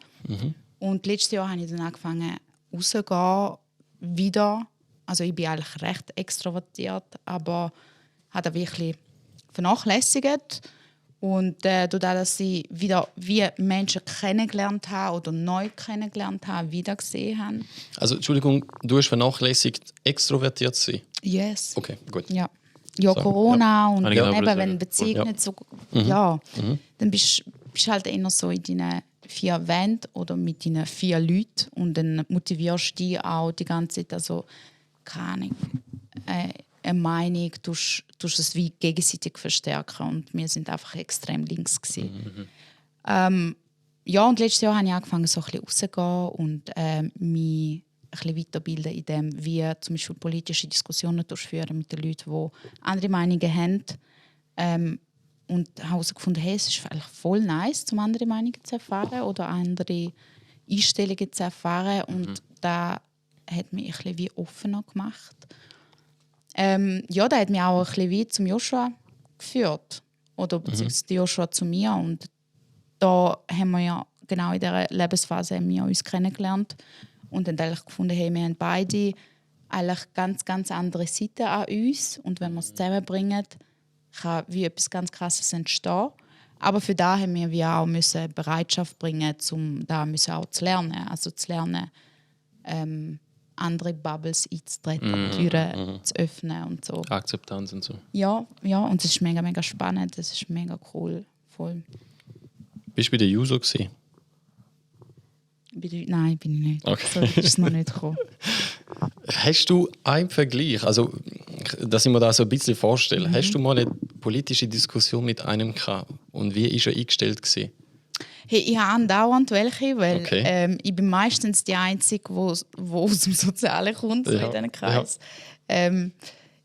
Und letztes Jahr habe ich dann angefangen, rauszugehen, wieder. Also ich bin eigentlich recht extrovertiert, aber habe das wirklich vernachlässigt. Und dadurch, dass ich wieder wie Menschen kennengelernt habe oder neu kennengelernt habe, wieder gesehen habe. Also, Entschuldigung, du hast vernachlässigt, extrovertiert zu sein. Yes. Okay, gut. Ja, So, Corona und Kann ich genau eben, sagen. wenn Beziehung Ja. nicht so... Ja, dann bist du halt eher so in deinen 4 Wänden oder mit deinen 4 Leuten und dann motivierst du dich auch die ganze Zeit, also keine Ahnung, eine Meinung, tust es wie gegenseitig verstärken und wir sind einfach extrem links gewesen. Ja, und letztes Jahr habe ich angefangen, so ein bisschen rauszugehen und mich ein bisschen weiterbilden in dem, wie zum Beispiel politische Diskussionen durchführen mit den Leuten, die andere Meinungen haben. Und habe herausgefunden, hey, es ist eigentlich voll nice, um andere Meinungen zu erfahren oder andere Einstellungen zu erfahren. Und da hat mich ein bisschen wie offener gemacht. Ja, da hat mich auch ein bisschen wie zum Joshua geführt. Oder beziehungsweise Joshua zu mir. Und da haben wir ja genau in dieser Lebensphase haben wir uns kennengelernt und haben eigentlich gefunden, hey, wir haben beide eigentlich ganz, ganz andere Seiten an uns. Und wenn wir es zusammenbringen, kann wie etwas ganz Krasses entstehen. Aber für das haben wir wie auch müssen Bereitschaft bringen, um da müssen auch zu lernen. Also zu lernen, andere Bubbles einzutreten, Türen zu öffnen und so. Akzeptanz und so. Ja, und es ist mega, mega spannend. Es ist mega cool. Voll. Bist du bei der User gewesen? Nein, bin ich nicht. Okay. So ist es noch nicht gekommen. Hast du einen Vergleich, also dass ich mir das so ein bisschen vorstelle, hast du mal eine politische Diskussion mit einem gehabt und wie ist er eingestellt gewesen? Hey, ich habe andauernd welche, weil Okay. ich bin meistens die Einzige, die aus dem Sozialen kommt, so Ja, in diesem Kreis.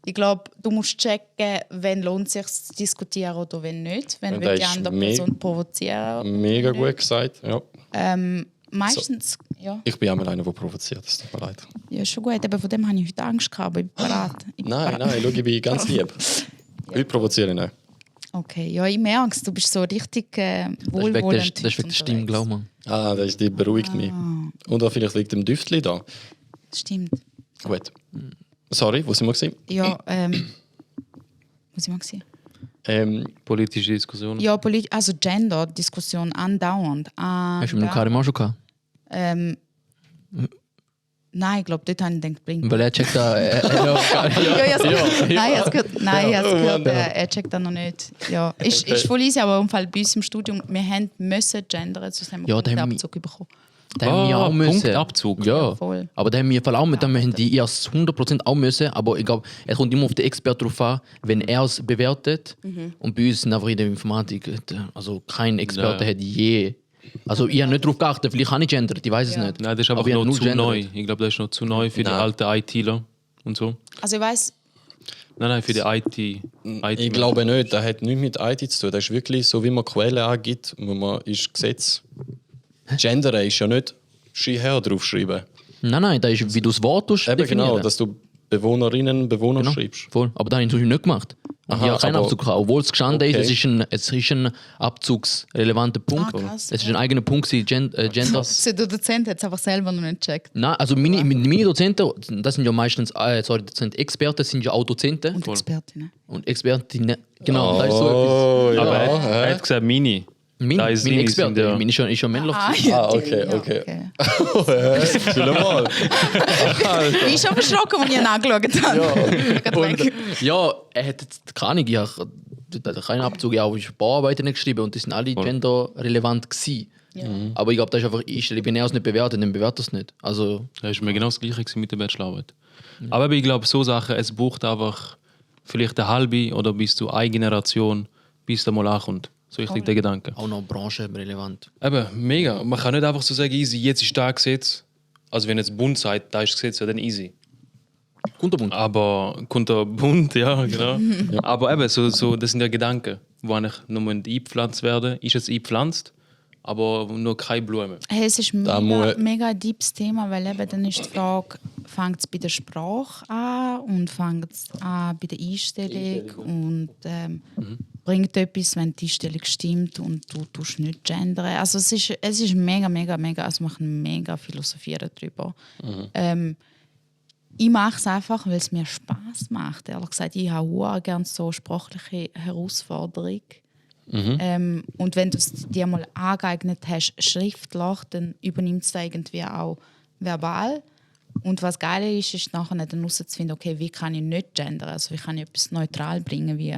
Ich glaube, du musst checken, wenn lohnt es sich zu diskutieren oder wenn nicht. Wenn Und will die das ist andere Person provozieren oder Mega nicht. gut gesagt, ja. Meistens, ja. Ich bin auch mal einer, der provoziert, es tut mir leid. Ja, schon gut, aber von dem habe ich heute Angst gehabt, aber ich bin bereit. Nein, schau, ich bin ganz lieb. Heute provoziere ich nicht. Okay, ja, ich merke es, du bist so richtig wohlwollend. Das ist wegen der Stimme, glaub mal. Ah, die beruhigt mich. Und auch vielleicht wegen dem Düftli da. Stimmt. Gut. Sorry, wo sind wir gewesen? Ja, muss ich mal sehen. Politische Diskussionen. Ja, also Gender-Diskussion andauernd. Hast du mit dem Karim auch schon gehabt? Nein, ich glaube, dort habe ich gedacht, bringt. Weil er checkt da. Ja, ich habe es gehört. Nein, ich habe es gehört. Er checkt das noch nicht. Ja, ist voll easy, aber im Fall bei uns im Studium, wir müssen gendern, sonst haben wir Ja, da haben wir- Punktabzug bekommen. Da haben wir auch müssen. Punktabzug. Ja, voll. aber da haben wir auch mit, wir haben die erst 100% auch müssen, aber ich glaube, es kommt immer auf den Experten drauf an, wenn er es bewertet. Und bei uns sind einfach in der Informatik, also kein Experte Ja. hat je. Also ich habe nicht darauf geachtet, vielleicht habe ich gendert, ich weiß es nicht. Nein, das ist Aber einfach ich habe noch null zu gendert. neu. Ich glaube, das ist noch zu neu für die Nein. alten ITler und so. Also ich weiss, Nein, für die IT. Ich glaube nicht, das hat nichts mit IT zu tun. Das ist wirklich so, wie man Quellen angibt, ist Gesetz. Gendern ist ja nicht Skiherr draufschreiben. Nein, das ist, wie du das Wort Eben definieren. genau, dass du Bewohnerinnen und Bewohner Genau, schreibst. voll. Aber das habe ich natürlich nicht gemacht. Und Aha, ich habe keinen aber- Abzug gehabt. Obwohl es gestanden Okay. ist, es ist ein abzugsrelevanter Punkt. krass, Es ist ein eigener Punkt, Gender. der Dozent hat es einfach selber noch nicht gecheckt. Nein, also meine Dozenten, das sind ja meistens, Experten sind ja auch Dozenten Und Expertinnen. und Expertinnen. Genau, das ist so etwas. Oh, ja. Aber er hat gesagt, Mini. Da ist Meine Mini, Experten, sind ja- meine ist schon männlich. Ah, okay. Schau mal. Ich bin schon verschrocken, als ich ihn angeschaut habe. Ja, er hat jetzt keine Ahnung, da kein Abzug, ja, auch ich Bauarbeiten geschrieben und die sind alle genderrelevant gewesen. Aber ich glaube, das ist einfach, wenn er es nicht bewertet, dann bewertet es nicht. Also, Das ist mir genau das Gleiche mit der Bachelorarbeit. Aber ich glaube, so Sachen, es braucht einfach vielleicht eine halbe oder bis zu eine Generation, bis der mal ankommt. So richtig der Gedanke. auch noch branchenrelevant. Eben, mega. Man kann nicht einfach so sagen, easy, jetzt ist da Gesetz. Also wenn jetzt Bund sagt, da ist Gesetz, ja dann easy. Kunterbund. Aber Kunterbund, ja, genau. Aber eben, so, das sind ja Gedanken, die eigentlich nur eingepflanzt werden. Ist jetzt eingepflanzt, aber nur keine Blume. Hey, es ist mega ein deepes Thema, weil eben dann ist die Frage, fängt es bei der Sprache an und fängt es an bei der Einstellung und bringt etwas, wenn die Einstellung stimmt und du tust nicht gendern. Also es ist mega, also man kann mega philosophieren darüber. Ich mache es einfach, weil es mir Spaß macht. Ehrlich gesagt, ich habe auch gerne so sprachliche Herausforderung. Und wenn du es dir mal angeeignet hast, schriftlich, dann übernimmt es irgendwie auch verbal. Und was geil ist nachher dann herauszufinden, okay, wie kann ich nicht gendern, also wie kann ich etwas neutral bringen, wie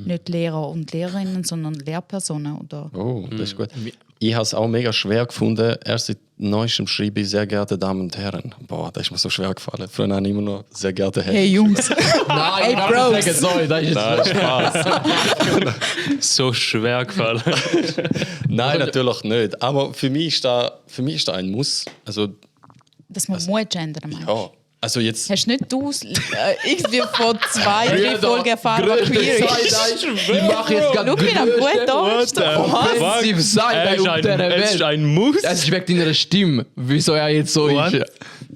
nicht Lehrer und Lehrerinnen, sondern Lehrpersonen. Oder Oh, das ist gut. Ich habe es auch mega schwer gefunden. Erst seit Neuestem schreibe ich sehr geehrte Damen und Herren. Boah, das ist mir so schwer gefallen. Früher habe ich immer noch sehr geehrte Herren. hey Jungs, Nein, hey Bros! Sorry, das ist Nein, Spaß. So schwer gefallen. Nein, natürlich nicht. Aber für mich ist da ein Muss. Also, Dass man muss gendern, meinst du? ja. Also jetzt. Hast nicht du irgendwie vor 2 Folgen erfahren, was queer ist? Ich mache jetzt gerade Schau mich noch gut an. offensiv sein auf dieser Es ist Welt. ein Muss. Es ist wegen deiner Stimme, wieso er jetzt so What? ist.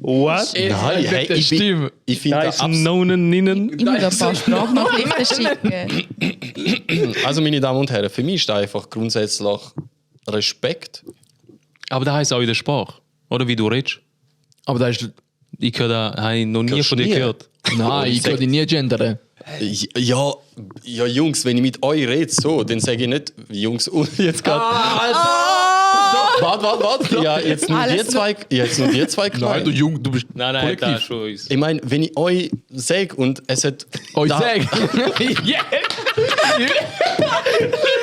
What? Nein, hey, der Stimme. ich finde Da da ist ein Nonen. Ich muss ein paar Sprachnachrichten schicken. Also, meine Damen und Herren, für mich ist da einfach grundsätzlich Respekt. Aber das heisst auch in der Sprache. Oder wie du redest. Aber da ist... Ich habe noch nie Hörst von du dir nie? gehört. Nein, ich kann dich nie gendern. Ja, Jungs, wenn ich mit euch rede, so, dann sage ich nicht, Jungs, und jetzt gerade. Warte. Ja, jetzt nur die zwei Nein, du Knall. Jung, du bist Nein, das kollektiv. ist schon uns. Ich meine, wenn ich euch sage und es hat. Euch da- sag.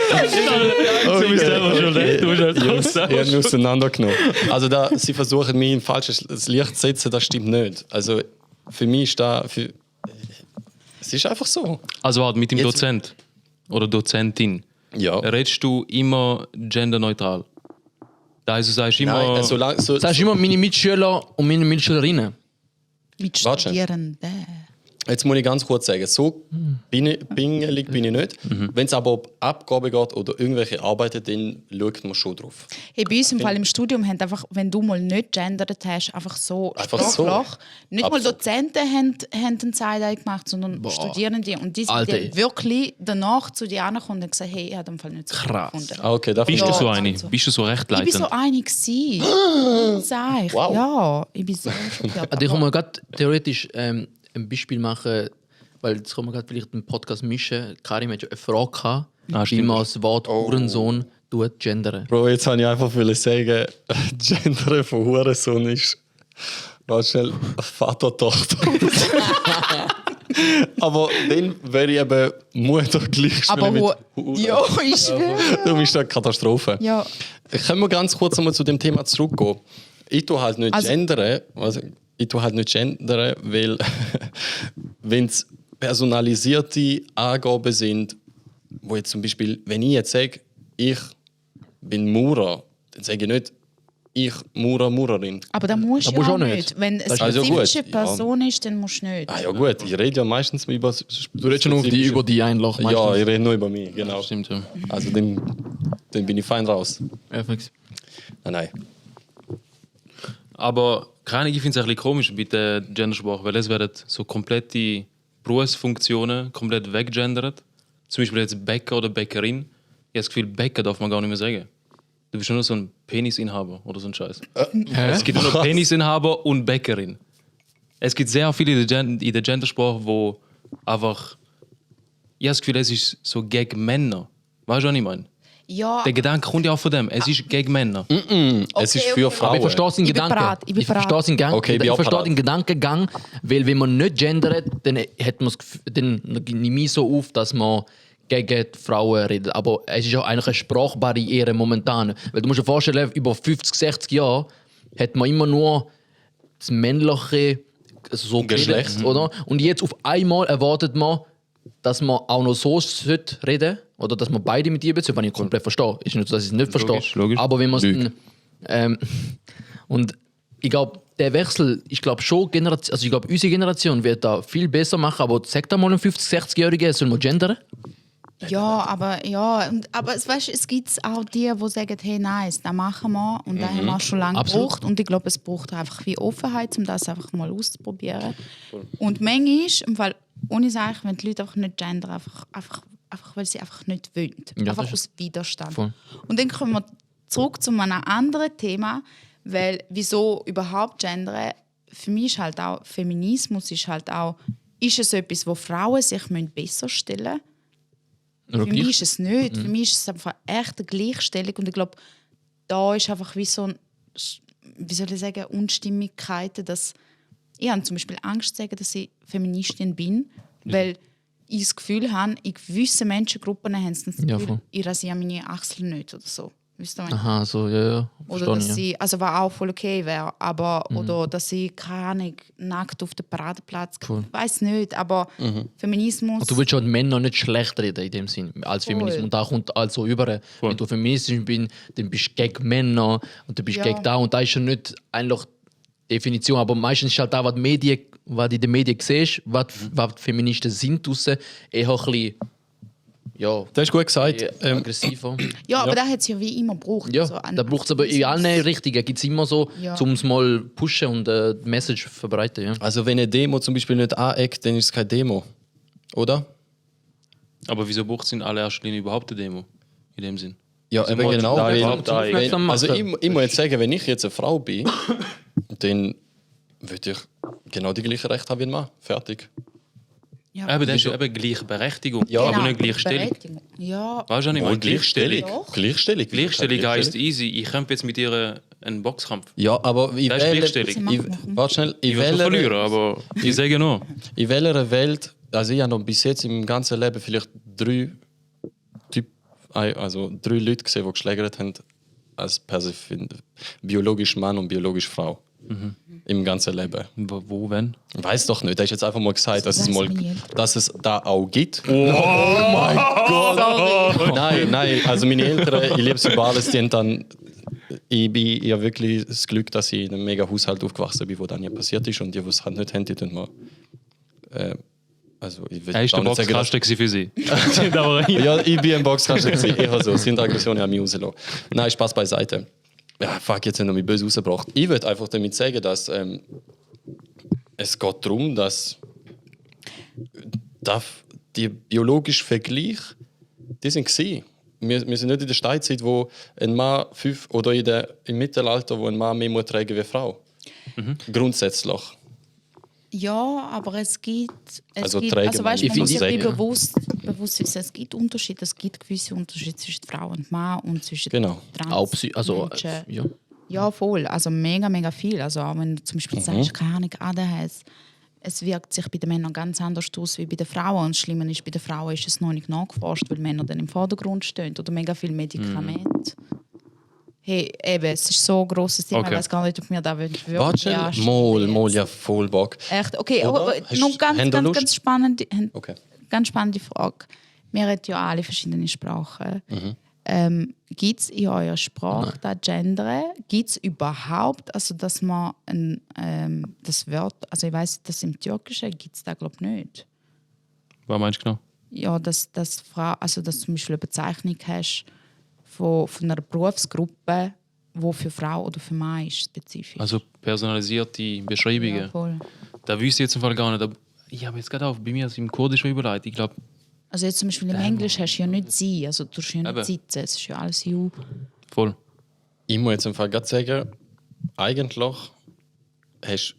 Du bist einfach schon recht. Du musst halt Jungs, sagen. ihr habt mich auseinandergenommen. Also, sie versuchen mich in falsches Licht zu setzen, das stimmt nicht. Also, für mich ist da. Es ist einfach so. Also warte, mit dem Jetzt- Dozent oder Dozentin Ja. redest du immer genderneutral? Da heißt, du sagst immer... Nein, solange. So, Sagst immer meine Mitschüler und meine Mitschülerinnen. Mit Warte schon. Studierenden. Jetzt muss ich ganz kurz sagen, so pingelig bin ich nicht. Wenn es aber um Abgabe geht oder irgendwelche Arbeiten, dann schaut man schon drauf. Hey, bei uns im Fall im Studium haben einfach, wenn du mal nicht gendert hast, einfach so Einfach so. sprachlich. Nicht mal Abzug. Dozenten haben einen Side-Eye gemacht, sondern Studierende. Und die sind Alter. dann wirklich danach zu dir angekommen und gesagt, hey, ich habe im Fall nicht so Krass. gefunden. Ah, okay, da Bist Ja, du so so eine? und so. Bist du so Ich rechtleitend? bin so einig gewesen. Sag ich. Wow. Ja, ich bin so schockiert. Also ich kann mir gerade theoretisch ein Beispiel machen, weil jetzt kann man gerade vielleicht einen Podcast mischen. Karim hat ja eine Frage gehabt, wie stimmt. man das Wort Hurensohn gendern. Bro, jetzt habe ich einfach sagen, Gender von Hurensohn ist. Warte schnell, Vater, Tochter. Aber dann wäre ich eben Mutter gleich Aber mit wo... Ja, ich schwöre. Darum ist das eine Katastrophe. Ja. Können wir ganz kurz einmal zu dem Thema zurückgehen? Ich tue halt nicht Also- gendern, weil wenn es personalisierte Angaben sind, wo jetzt zum Beispiel, wenn ich jetzt sage, ich bin Maurer, dann sage ich nicht, ich Maurerin. Aber da musst Da du musst ja du auch nicht. nicht. Wenn eine Also spezifische gut, ja. Person ist, dann musst du nicht. Ah ja gut, ich rede ja meistens über... Du redest schon über die Einlach. Ja, ich rede nur über mich, genau. Stimmt, ja. Also dann bin ich fein raus. Nein. Aber keine Ahnung, ich finde es ein bisschen komisch mit der Gendersprache, weil es werden so komplette Berufsfunktionen komplett weggendert. Zum Beispiel jetzt Bäcker oder Bäckerin. Ich habe das Gefühl, Bäcker darf man gar nicht mehr sagen. Du bist nur so ein Penisinhaber oder so ein Scheiß. Es gibt nur noch Penisinhaber und Bäckerin. Es gibt sehr viele in der Gendersprache, wo einfach... Ich habe das Gefühl, es ist so gegen Männer. Weißt du, was ich meine? Ja, Der Gedanke kommt ja auch von dem. Es ist gegen Männer. Es ist für okay. Frauen. Aber ich verstehe seinen Ich bin Gedanken. bereit, ich bin verstehe seinen Gang. Okay, ich bin ich auch verstehe bereit. den Gedankengang, weil wenn man nicht gendert, dann hat man dann nehme ich so auf, dass man gegen die Frauen reden. Aber es ist auch eigentlich eine Sprachbarriere momentan. Weil du musst dir vorstellen, über 50, 60 Jahre hat man immer nur das männliche so Geschlecht. geredet, oder? Und jetzt auf einmal erwartet man, dass man auch noch so reden sollte, oder dass man beide mit ihr beziehen, was ich komplett verstehe. Ist nicht so, dass ich es nicht verstehe. Logisch. Aber wenn man Lüge. und ich glaube, der Wechsel, ich glaube schon, also ich glaube, unsere Generation wird da viel besser machen, aber sag da mal einem 50-, 60-Jährigen, soll man gendern? Ja, aber es gibt auch die, die sagen, hey, nice, das machen wir und das haben wir auch schon lange Absolut. gebraucht. Und ich glaube, es braucht einfach wie Offenheit, um das einfach mal auszuprobieren. Und manchmal, im Fall, ohne sagen, wenn die Leute einfach nicht gendern, einfach weil sie einfach nicht wollen. Ja, einfach das aus Widerstand. Voll. Und dann kommen wir zurück zu einem anderen Thema, weil wieso überhaupt gendern? Für mich ist halt auch, Feminismus ist halt auch, ist es etwas, wo Frauen sich besser stellen müssen? Oder Für mich ist es nicht. Für mich ist es einfach echt eine Gleichstellung. Und ich glaube, da ist einfach wie so wie soll ich sagen, Unstimmigkeiten, dass ich habe zum Beispiel Angst zu sagen, dass ich Feministin bin, weil ich das Gefühl habe, in gewissen Menschengruppen haben sie das Ja, Gefühl, voll. ich rasiere meine Achseln nicht oder so. Wisst ihr, was ich meine? Aha, so, ja. Oder Verstehe dass ich, ja. sie, also was auch voll okay wäre, aber oder dass sie keine Ahnung, nackt auf den Paradeplatz, Cool. ich weiß nicht, aber Feminismus. Und du willst schon Männer nicht schlecht reden in dem Sinn, als Feminismus. Und da kommt also über, wenn du feministisch bist, dann bist du gegen Männer und du bist Ja. gegen da. Und da ist schon nicht eigentlich Definition, aber meistens ist halt da, was du in den Medien siehst, was die Feministen sind draussen, eher ein bisschen, ja, Das ist gut gesagt. aggressiver. Ja, aber da hat es ja wie immer gebraucht. Ja, so an da braucht es aber in allen Richtungen, gibt es immer so, Ja. um es mal pushen und die Message verbreiten. Ja. Also wenn eine Demo zum Beispiel nicht aneckt, dann ist es keine Demo. Oder? Aber wieso braucht es in allererster Linie überhaupt eine Demo? In dem Sinn. Ja, Also eben mal genau. da Weil, überhaupt da aufmerksam also machen. ich muss jetzt sagen, wenn ich jetzt eine Frau bin, dann würde ich genau die gleichen Rechte haben wie ein Mann. Fertig. Ja, Eben, das ist eben Gleichberechtigung, Ja, aber nicht Gleichstellung. Berechtigung. Ja, Weißt du nicht mal? Und Gleichstellung. Doch. Gleichstellung. Gleichstellung heisst easy, ich kämpfe jetzt mit ihr einen Boxkampf. Ja, aber ich Das ist wähle... Gleichstellung. Ich, warte schnell. Ich will schon verlieren, aber ich sage nur. In welcher Welt... Also ich habe noch bis jetzt im ganzen Leben vielleicht drei Leute gesehen, die geschlägert haben als biologisch Mann und biologisch Frau. Im ganzen Leben. Wo, wenn? Ich weiß doch nicht. Er ist jetzt einfach mal gesagt, dass weiss man nicht. dass es da auch gibt. Oh mein Gott! Nein. Also meine Eltern, ich liebe sie über alles, die haben dann... Ich bin ja wirklich das Glück, dass ich in einem mega Haushalt aufgewachsen bin, wo dann ja passiert ist. Und die, die es halt nicht haben, die tun mal... Also ich will Er ist der auch nicht sagen, dass- Boxkasten für sie. Ja, ich bin im Boxkasten gewesen. Eher so. Sind Aggressionen an mich rausgelassen. Nein, Spaß beiseite. Ja, fuck, jetzt haben wir mich böse rausgebracht. Ich würde einfach damit sagen, dass es geht darum, dass die biologischen Vergleich, die sind gewesen. Wir sind nicht in der Steinzeit, wo ein Mann oder im Mittelalter, wo ein Mann mehr muss tragen wie eine Frau. Grundsätzlich. ja, aber es gibt... Also träge weißt, man. man Ich muss finde, sich ja. bewusst wissen, es gibt Unterschiede. Es gibt gewisse Unterschiede zwischen Frau und Mann und zwischen Genau. Trans Auch Menschen. ja. Ja, voll. Also mega, mega viel. Also auch wenn du zum Beispiel sagst, keine Ahnung, ADHS, es wirkt sich bei den Männern ganz anders aus wie bei den Frauen. Und das Schlimme ist, bei den Frauen ist es noch nicht nachgeforscht, weil Männer dann im Vordergrund stehen oder mega viel Medikamente. Hey, eben, es ist so ein grosses Thema, Okay. ich weiß gar nicht, ob wir da wirklich Warte, mal, ja, voll Bock. Echt? Okay, Oder? aber Hast- noch ganz, haben da ganz, Lust? ganz spannende, Okay. ganz spannende Frage. Wir reden ja alle verschiedene Sprachen. Gibt es in eurer Sprache das Gendern? Gibt es überhaupt, also dass man das Wort, also ich weiss, dass im Türkischen gibt es da glaube ich nicht. Was meinst du genau? Ja, dass dass du zum Beispiel eine Bezeichnung hast von einer Berufsgruppe, die für Frau oder für Mann ist, spezifisch. Also personalisierte Beschreibungen. ja, voll. Da wüsste ich jetzt im Fall gar nicht. Aber ich habe jetzt gerade auf, bei mir ist im Kurdischen überlegt. Ich glaube, Also jetzt zum Beispiel im Englisch hast du ja nicht «sie», also du hast ja Eben. nicht «sitzen», es ist ja alles «you». voll. Ich muss jetzt im Fall gerade sagen, eigentlich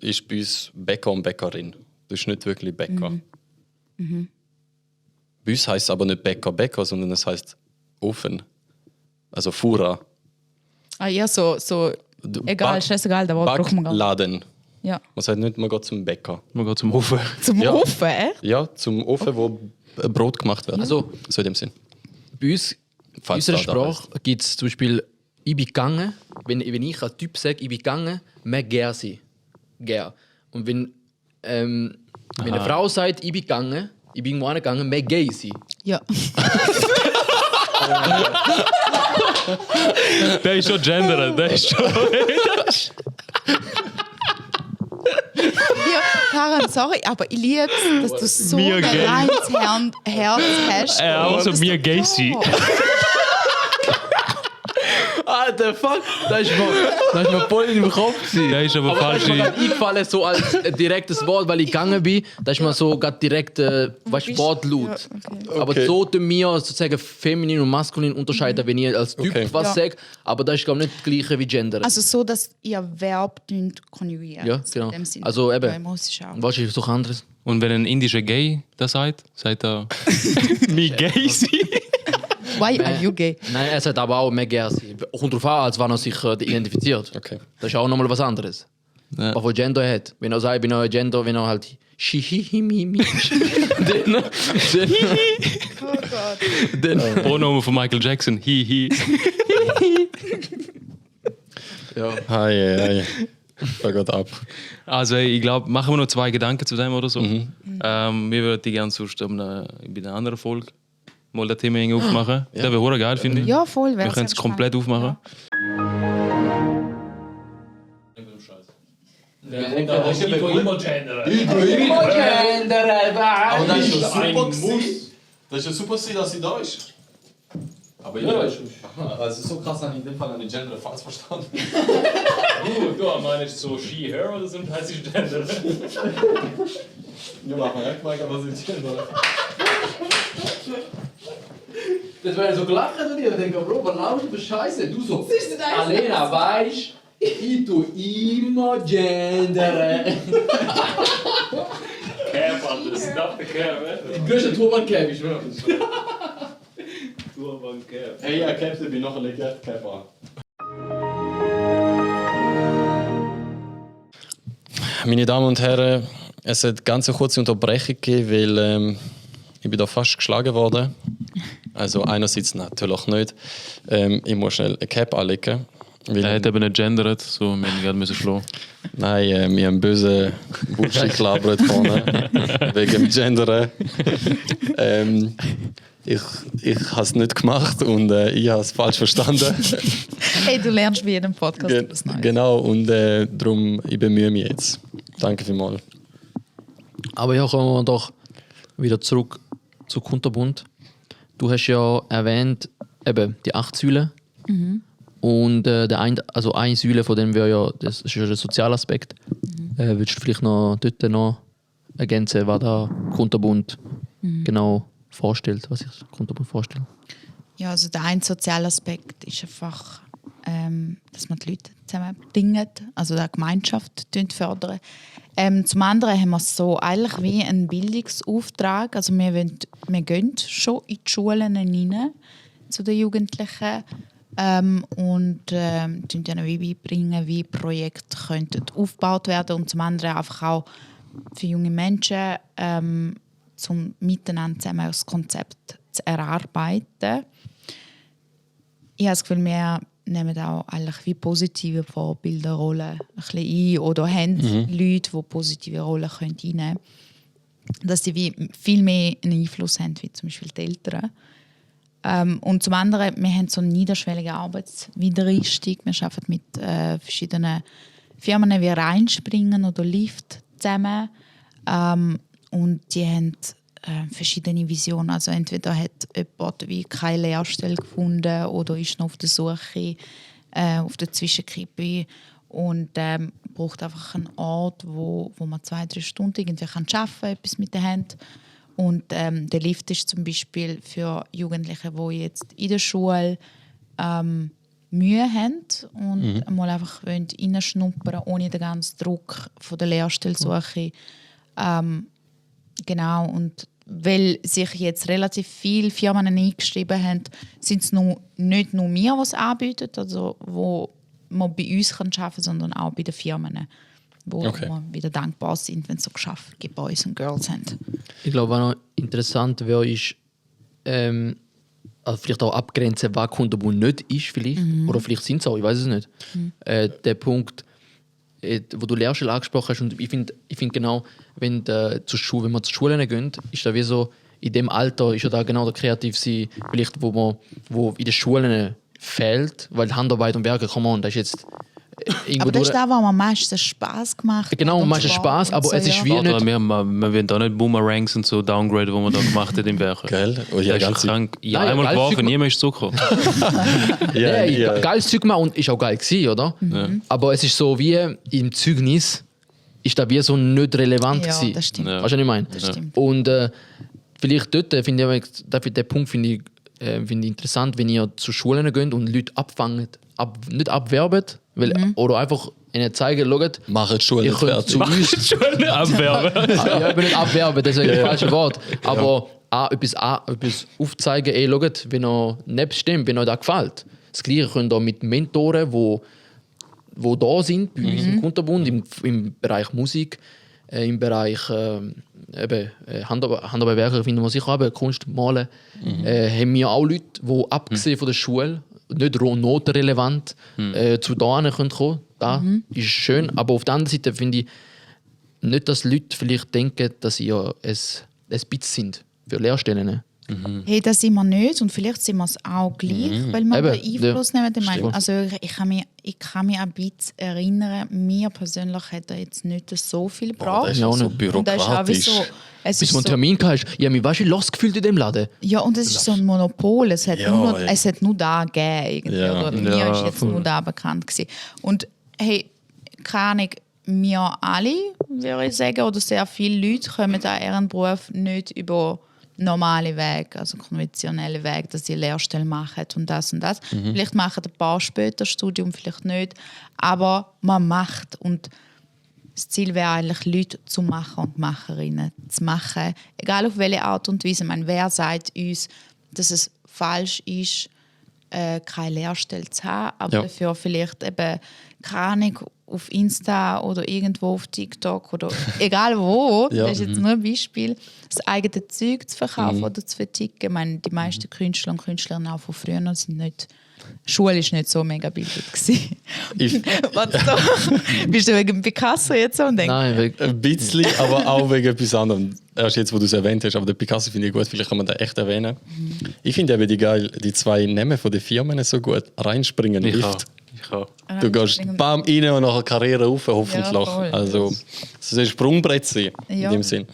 ist bei uns Bäcker und Bäckerin. Das ist nicht wirklich Bäcker. Bei uns heisst es aber nicht Bäcker, sondern es heisst Ofen. Also Fura. Ah ja, so egal, scheißegal, da braucht man gar nicht. Backladen. Ja. Man sagt nicht, man geht zum Bäcker. Man geht zum Ofen. Zum Ja. Ofen, echt? Ja, zum Ofen, wo Brot gemacht werden. Also- so in dem Sinn. Bei uns, in Falls unserer da da Sprache gibt es zum Beispiel «Ich bin gegangen». Wenn ich ein Typ sage, «Ich bin gegangen», mehr «ger» sein. «Ger». Und wenn eine Frau sagt, «Ich bin gegangen», «Ich bin irgendwo angegangen», mehr «gay» sein. Ja. Der ist schon Gender, der ist schon. Ja, Karan, sorry, aber ich liebe es, dass du so Mir ein gay. reines Herz hast. Also Das mir ist gay doch sein. klar. Alter, fuck! Das ist mir voll in den Kopf gewesen. Der ist aber Da ist mir falsch. gerade eingefallen, so als direktes Wort, weil ich gegangen bin. Da ist mir so gerade direkt Wortlaut. Ja, okay. Aber Okay. so tun wir sozusagen feminin und maskulin unterscheiden, wenn ich als Typ Okay. was Ja. sage. Aber das ist glaube ich nicht das gleiche wie Gender. Also so, dass ihr Verb konjugiert. Ja, genau. In dem Sinne. Also eben. Ja, im Russisch auch. Was ist so anderes? Und wenn ein indischer Gay das sagt er mir gay sein. Why are you gay? Nein, er sagt aber auch mehr gerne. Kommt drauf an, als wann er sich identifiziert. Okay. Das ist auch nochmal was anderes. Ja. Was für Gender er hat. Wenn er sagt, ich bin ein Gender, wenn er halt Shihihimimi. Oh Gott. Pronomen von Michael Jackson. Hi. Ja. Hi. Da geht ab. Also ich glaube, machen wir noch 2 Gedanken zu dem oder so. Wir würden die gerne sonst bei einer anderen Folge mal das Thema irgendwie aufmachen. Das wäre hure geil, finde ich. Ja, voll. Wir können es komplett aufmachen. Aber das ist ja super gewesen. Das ist ja super gewesen, dass sie da ist. Aber ja, also so krass habe ich in dem Fall eine Gender falsch verstanden. Du meinst so she, her oder so heißt es Gender? Wir machen echt mal, was ist Gender? Das wäre so gelacht und ich denke, Bro, was laufst du für Scheiße? Du so, Alena, weißt ich tu immer gendere. Cap, das ist not the cap, Die größte Turban-Cap, ich schwöre. Hey, ja, Captain, bin noch ein Legert-Cap an. Meine Damen und Herren, es hat ganz eine kurze Unterbrechung gegeben, weil ich bin da fast geschlagen worden. Also einerseits natürlich nicht. Ich muss schnell eine Cap anlegen. Weil, Er hat eben nicht gendert, so wir müssen gerade schlagen. nein, wir haben böse Bullshit gelabert vorne. Wegen dem Gendern. Ich habe es nicht gemacht und ich habe es falsch verstanden. Hey, du lernst bei jedem Podcast etwas Neues. Genau, und darum ich bemühe mich jetzt. Danke vielmals. Aber ja, kommen wir doch wieder zurück zu Kunterbund. Du hast ja erwähnt, eben die 8 Säulen. Und eine Säule von denen wäre ja, das ist ja der Sozialaspekt. Willst du vielleicht noch dort noch ergänzen, was da Kunterbund genau vorstellt, was sich Kunterbund vorstellt? Ja, also der eine soziale Aspekt ist einfach, dass man die Leute zusammenbringt, also eine Gemeinschaft fördern. Zum anderen haben wir so eigentlich wie einen Bildungsauftrag. Also wir gehen schon in die Schulen rein, zu den Jugendlichen, und ihnen wie beibringen, wie Projekte könnten aufgebaut werden und zum anderen einfach auch für junge Menschen zum Miteinander zusammen das Konzept zu erarbeiten. Ich habe das Gefühl, wir nehmen auch eigentlich wie positive Vorbilderrollen ein bisschen ein oder haben Leute, die positive Rollen einnehmen können. Dass sie wie viel mehr einen Einfluss haben, wie zum Beispiel die Eltern. Und zum anderen, wir haben so einen niederschwelligen Arbeitswiedereinstieg. Wir arbeiten mit verschiedenen Firmen wie Reinspringen oder Lift zusammen. Und die haben verschiedene Visionen. Also entweder hat jemand wie keine Lehrstelle gefunden oder ist noch auf der Suche auf der Zwischenkippe und braucht einfach einen Ort, wo man 2-3 Stunden irgendwie arbeiten kann, etwas mit der Hand. Und der Lift ist zum Beispiel für Jugendliche, die jetzt in der Schule Mühe haben und mal einfach reinschnuppern ohne den ganzen Druck von der Lehrstellsuche. Genau, und weil sich jetzt relativ viele Firmen eingeschrieben haben, sind es nicht nur wir, die es anbieten, also wo man bei uns arbeiten kann, sondern auch bei den Firmen. wo Okay. wir wieder dankbar sind, wenn so geschaffte Boys und Girls haben. Ich glaube, was noch interessant wäre, ist, also vielleicht auch abgrenzen, was Kundenbund nicht ist, vielleicht. Oder vielleicht sind es auch, ich weiß es nicht. Der Punkt, wo du Lehrstelle angesprochen hast, und ich finde genau, wenn wir zur Schulen gehen, ist da wie so, in dem Alter ist ja da genau der Kreativsein, vielleicht wo in den Schulen fehlt, weil Handarbeit und Werke, come on, das ist jetzt irgendwo Aber das ist durch. das, was mir am meisten Spass gemacht hat. Genau, und am meisten Sport Spass, und aber so, es ist ja. wie Warte, nicht... wir wollen da nicht Boomerangs und so downgraden, die wir da gemacht haben im Werk. Gell? Oh, ja, Das ist ganz krank. Ja, Nein, einmal geil, geworfen, Zeug- niemand ist zurückgekommen. ja, ja. Geiles Zeug gemacht und ist auch geil gewesen, oder? Aber es ist so wie im Zeugnis ist da wie so nicht relevant Ja, gewesen. das stimmt. Ja. Weißt du, was ich meine? Das stimmt. Und vielleicht dort finde ich, den Punkt finde ich interessant, wenn ihr zu Schulen geht und Leute abfangt, nicht abwerbt, weil, oder einfach ihnen zeigen, schaut, Machen die Schule ihr nicht könnt fertig. zu uns... Schön abwerben. Ja, ich will nicht abwerben, das ist das falsche Wort. Aber etwas aufzeigen, ey, schaut, wenn ihr nicht stimmt, wenn euch das gefällt. Das Gleiche könnt ihr mit Mentoren, die da sind, bei uns im Kunterbund, im Bereich Musik, im Bereich Handarbeitswerke, finden wir sicher auch, Kunst, Malen, haben wir auch Leute, die abgesehen von der Schule, nicht notenrelevant, zu da kommen können. Das ist schön, aber auf der anderen Seite finde ich nicht, dass Leute vielleicht denken, dass sie ja ein bisschen sind für Lehrstellen. Hey, das sind wir nicht und vielleicht sind wir es auch gleich, weil wir Eben, den Einfluss nehmen. Ich meine, stimmt. also ich kann mich ein bisschen erinnern, mir persönlich hat er jetzt nicht so viel Das gebracht. ist Ja, ja so nicht. Und das ist auch wie bürokratisch. so, es Bis ist du einen so, Termin hast, ich habe mich weißt du, los gefühlt in dem Laden. ja, und es ist so ein Monopol. Es hat, Ja, nur, ey. es hat nur da gegeben. Irgendwie. Ja. Oder mir Ja, ist jetzt nur da bekannt gewesen. Und hey, keine Ahnung, wir alle, würde ich sagen, oder sehr viele Leute kommen an ihren Beruf nicht über normale Wege, also konventionelle Wege, dass sie Lehrstelle machen und das und das. Vielleicht machen ein paar später Studium, vielleicht nicht, aber man macht und das Ziel wäre eigentlich, Leute zu Macher und Macherinnen zu machen, egal auf welche Art und Weise. Ich meine, wer sagt uns, dass es falsch ist, keine Lehrstelle zu haben, aber Ja. dafür vielleicht eben, keine Ahnung, auf Insta oder irgendwo auf TikTok oder egal wo, Ja. das ist jetzt nur ein Beispiel, das eigene Zeug zu verkaufen oder zu verticken. Ich meine, die meisten Künstler und Künstlerinnen auch von früher sind nicht, Schule ist nicht so mega bildet gewesen. Ich- Was so? Bist du wegen Picasso jetzt so und denkst, Nein, weil, Ein bisschen, aber auch wegen etwas anderem. Erst jetzt, wo du es erwähnt hast, aber den Picasso finde ich gut, vielleicht kann man den echt erwähnen. Ich finde eben die zwei Namen von den Firmen so gut. Reinspringen, Ich auch. Lift. Ich auch. Du gehst bam rein und nachher Karriere rauf, hoffentlich. Ja, voll. Also, es soll ein Sprungbrett sein, Ja. in dem Sinn.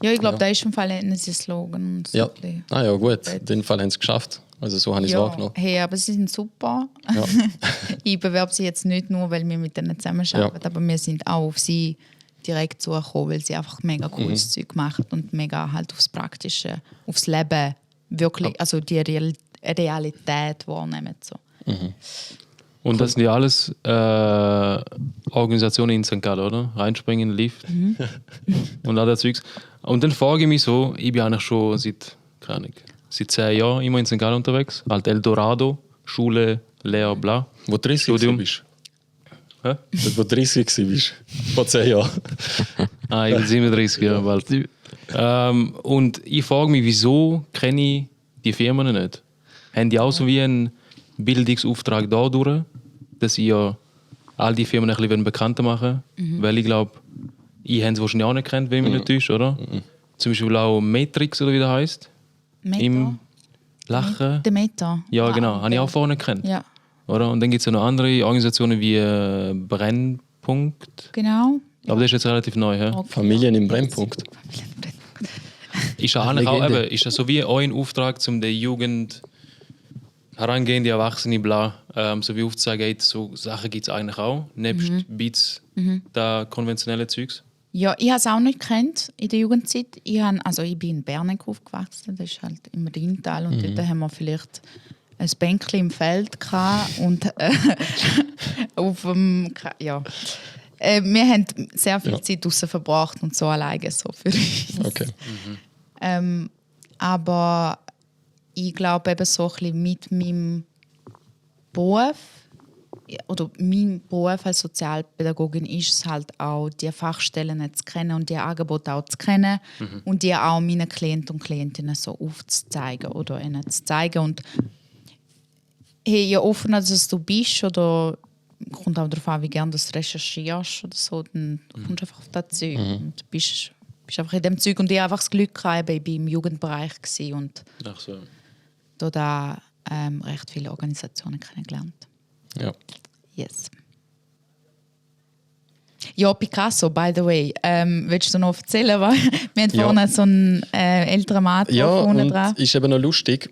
ja, ich glaube, da ist im Fall ein Slogan. Und so Ja. ein bisschen. Ah ja, gut. In dem Fall haben sie es geschafft. Also so habe ich es Ja, wahrgenommen. hey, aber sie sind super. Ja. Ich bewerbe sie jetzt nicht nur, weil wir mit denen zusammenarbeiten, Ja. aber wir sind auch auf sie direkt zugekommen, weil sie einfach mega cooles Zeug machen und mega halt aufs Praktische, aufs Leben wirklich, also die Realität wahrnehmen. So. Und das sind ja alles Organisationen in St. Gallen, oder? Reinspringen, Lift und all das Zeugs. Und dann frage ich mich so, ich bin eigentlich schon seit 10 Jahren immer in St. Gallen unterwegs. Halt Eldorado, Schule, Lehre, bla. Wo du 30 Studium. bist. Hä? Dort, wo du 30 bist. Vor 10 Jahren. Ah, ich bin 37 Jahre bald. Und ich frage mich, wieso kenne ich die Firmen nicht? Haben die auch so wie einen Bildungsauftrag dadurch, dass ihr all die Firmen ein bisschen bekannter machen wollt? Weil ich glaube, ihr habt es wahrscheinlich auch nicht kennt, wenn ich mich nicht täusche, oder? Zum Beispiel auch Matrix, oder wie das heisst. Im Lachen. Der Meta. Ja, genau. Ah, Habe ich auch vorher nicht gekannt. Ja, Oder? Und dann gibt es ja noch andere Organisationen wie Brennpunkt. genau. Ich glaube, das ist jetzt relativ neu. He? Familien im Brennpunkt. Ist das eigentlich auch, Legende. eben, ist das so wie euer Auftrag, um der Jugend, herangehende Erwachsene, bla, so wie aufzuzeigen, hey, so Sachen gibt es eigentlich auch, nebst Beats, da konventionelle Zeugs? Ja, ich habe es auch nicht gekannt in der Jugendzeit. Ich bin in Bern aufgewachsen, das ist halt im Rheintal und dort haben wir vielleicht ein Bänkchen im Feld gehabt und auf dem, ja. Wir haben sehr viel Zeit draußen verbracht und so alleine so für uns. Okay. Aber ich glaube eben so ein bisschen mit meinem Beruf oder mein Beruf als Sozialpädagogin ist es halt auch, die Fachstellen zu kennen und die Angebote auch zu kennen und die auch meinen Klienten und Klientinnen so aufzuzeigen oder ihnen zu zeigen. Und hey, je offener dass du bist oder kommt auch darauf an, wie gerne du recherchierst oder so, dann kommst du einfach auf das Zeug und bist einfach in dem Zeug. Und ich habe einfach das Glück gehabt, ich war im Jugendbereich gewesen und Ach so. da recht viele Organisationen kennengelernt. Ja. Yes. Ja, Picasso, by the way. Willst du noch erzählen? Wir haben vorne so einen älteren Mann Ja, vorne und dran. ist eben noch lustig.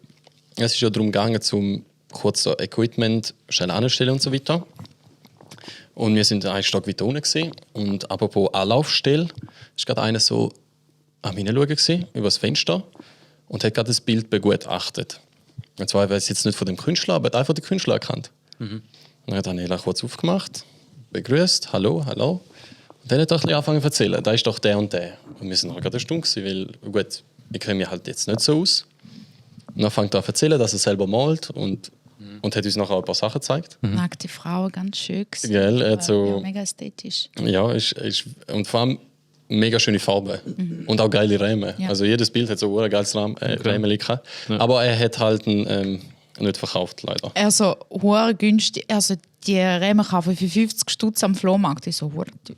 Es ist ja darum gegangen, zum kurz so Equipment schnell anstellen und so weiter. Und wir sind einen Stock weiter unten gewesen. Und apropos Anlaufstelle, ist gerade einer so am Hinschauen gewesen, über das Fenster und hat gerade das Bild begutachtet. Und zwar weiß ich jetzt nicht von dem Künstler, aber hat einfach den Künstler erkannt. Dann hat Daniela kurz aufgemacht, begrüßt, hallo. Und dann hat er ein bisschen angefangen zu erzählen, da ist doch der und der. Und wir sind noch gerade eine Stunde gewesen, weil, gut, ich kenne mich halt jetzt nicht so aus. Und dann fängt er an zu erzählen, dass er selber malt und hat uns nachher ein paar Sachen gezeigt. Nackte Frau, ganz schön. gewesen. Gell, er hat so- Ja, mega ästhetisch. Ja, und vor allem mega schöne Farben und auch geile Räume. Ja. Also jedes Bild hat so ein geiles Räumchen gehabt. Aber er hat halt nicht verkauft, leider. Also, hure günstig. Also, die Räume kaufen für 50 Stutz am Flohmarkt. Ich so, hure teuer.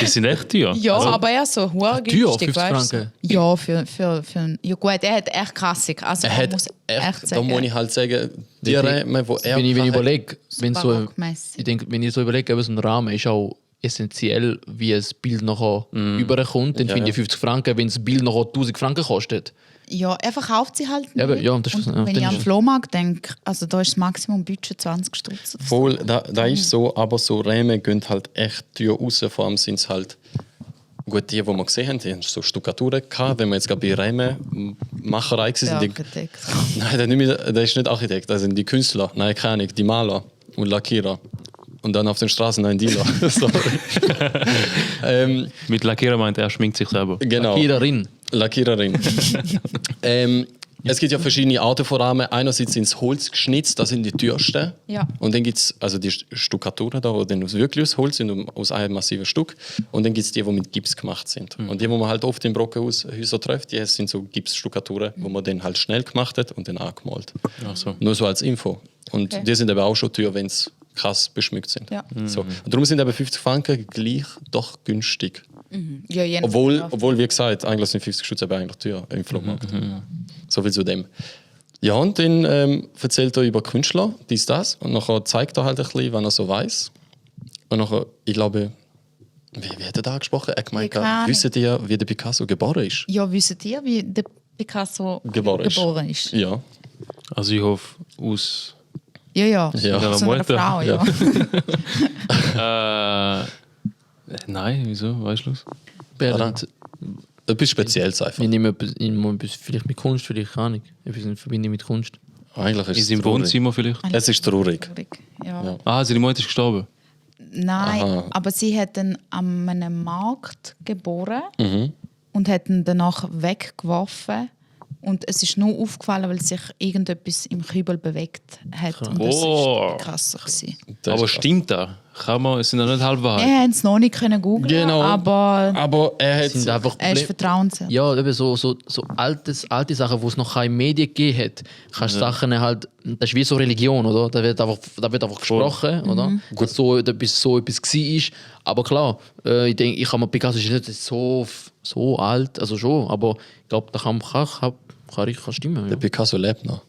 Die sind echt teuer. Ja, aber er so, hure Teuer, günstig. 50 weißt du? Franken? Ja, für ja gut, er hat echt Klassik. Also, Er man hat muss echt, echt da sagen. muss ich halt sagen, die Räume, die er Wenn ich hatte- überlege, wenn so, barockmässig. ich denke, wenn ich so überlege, eben so ein Rahmen ist auch essentiell, wie ein Bild nachher überkommt, dann Ja, finde ich ja. 50 Franken, wenn das Bild nachher 1000 Franken kostet. Ja, er verkauft sie halt nicht. Ja, aber- ja, und das- und ja, wenn dann ich an ist- den Flohmarkt denke, also da ist das Maximum-Budget 20 Stutz. oder so. Voll, da ist so, aber so Räume gehen halt echt teuer raus. Vor allem sind es halt, gut, die wir gesehen haben, die haben so Stuckaturen gehabt. Wenn wir jetzt gerade bei Räumemacherei Der waren, die, Architekt. nein, der ist nicht Architekt, das sind die Künstler, nein, keine Ahnung, die Maler und Lackierer. Und dann auf den Straßen ein Dealer. Sorry. Mit Lackierer meint er schminkt sich selber. Genau. Lackiererin. Lackiererin. Es gibt ja verschiedene Arten von Rahmen. Einerseits sind es Holz geschnitzt, das sind die teuersten. Ja. Und dann gibt es also die Stuckaturen, da, die dann wirklich aus Holz sind, aus einem massiven Stück. Und dann gibt es die, die mit Gips gemacht sind. Und die, die man halt oft in Brockenhäusern trifft, die sind so Gipsstuckaturen, wo man dann halt schnell gemacht hat und dann angemalt. Ach so. Nur so als Info. Und Okay. die sind aber auch schon teuer, wenn sie krass beschmückt sind. Ja. So. Und darum sind aber 50 Franken gleich doch günstig. Ja, je nach- Obwohl, wie gesagt, eigentlich sind 50 Stutz aber eigentlich teuer im Flohmarkt. So viel zu dem. Ja, und dann erzählt er über Künstler, dies, das. Und nachher zeigt er halt ein bisschen, wenn er so weiß. Und nachher, ich glaube, wie hat er da gesprochen? Er hat gemeint, keine Ahnung. wisst ihr, wie der Picasso geboren ist? Ja, wisst ihr, wie der Picasso Geboren ist. Ja. Also ich hoffe, aus... Ja, ja. Ja. So eine Mutter. Frau, ja. Nein, wieso? Weißt du das? Bernd, Etwas Spezielles einfach. ich nehme etwas vielleicht mit Kunst, vielleicht keine Ahnung. Etwas in Verbindung mit Kunst. Eigentlich ist In es seinem traurig. Wohnzimmer vielleicht? Es ist traurig. Traurig. Ja. Ja. Ah, seine Mutter ist gestorben. Nein, Aha. aber sie hat ihn an einem Markt geboren Mhm. und hat ihn danach weggeworfen. Und es ist nur aufgefallen, weil sich irgendetwas im Kübel bewegt hat. Und das Oh. war krasser. Gewesen. Das Aber ist krass. stimmt das? Kann man, es sind ja nicht Halbwahrheiten. Wir haben es noch nicht googeln, Genau. aber Aber er hat. Sind einfach er ist vertrauenswert. ja, eben so alte Sachen, die es noch keine Medien gegeben hat. Kannst Sachen halt, das ist wie so Religion, oder? Da wird einfach gesprochen, oder? Gut. So etwas war. Aber klar, ich denke, ich kann mir Picasso ist nicht so alt, also schon, aber ich glaube, da kann stimmen. Ja. Der Picasso lebt noch.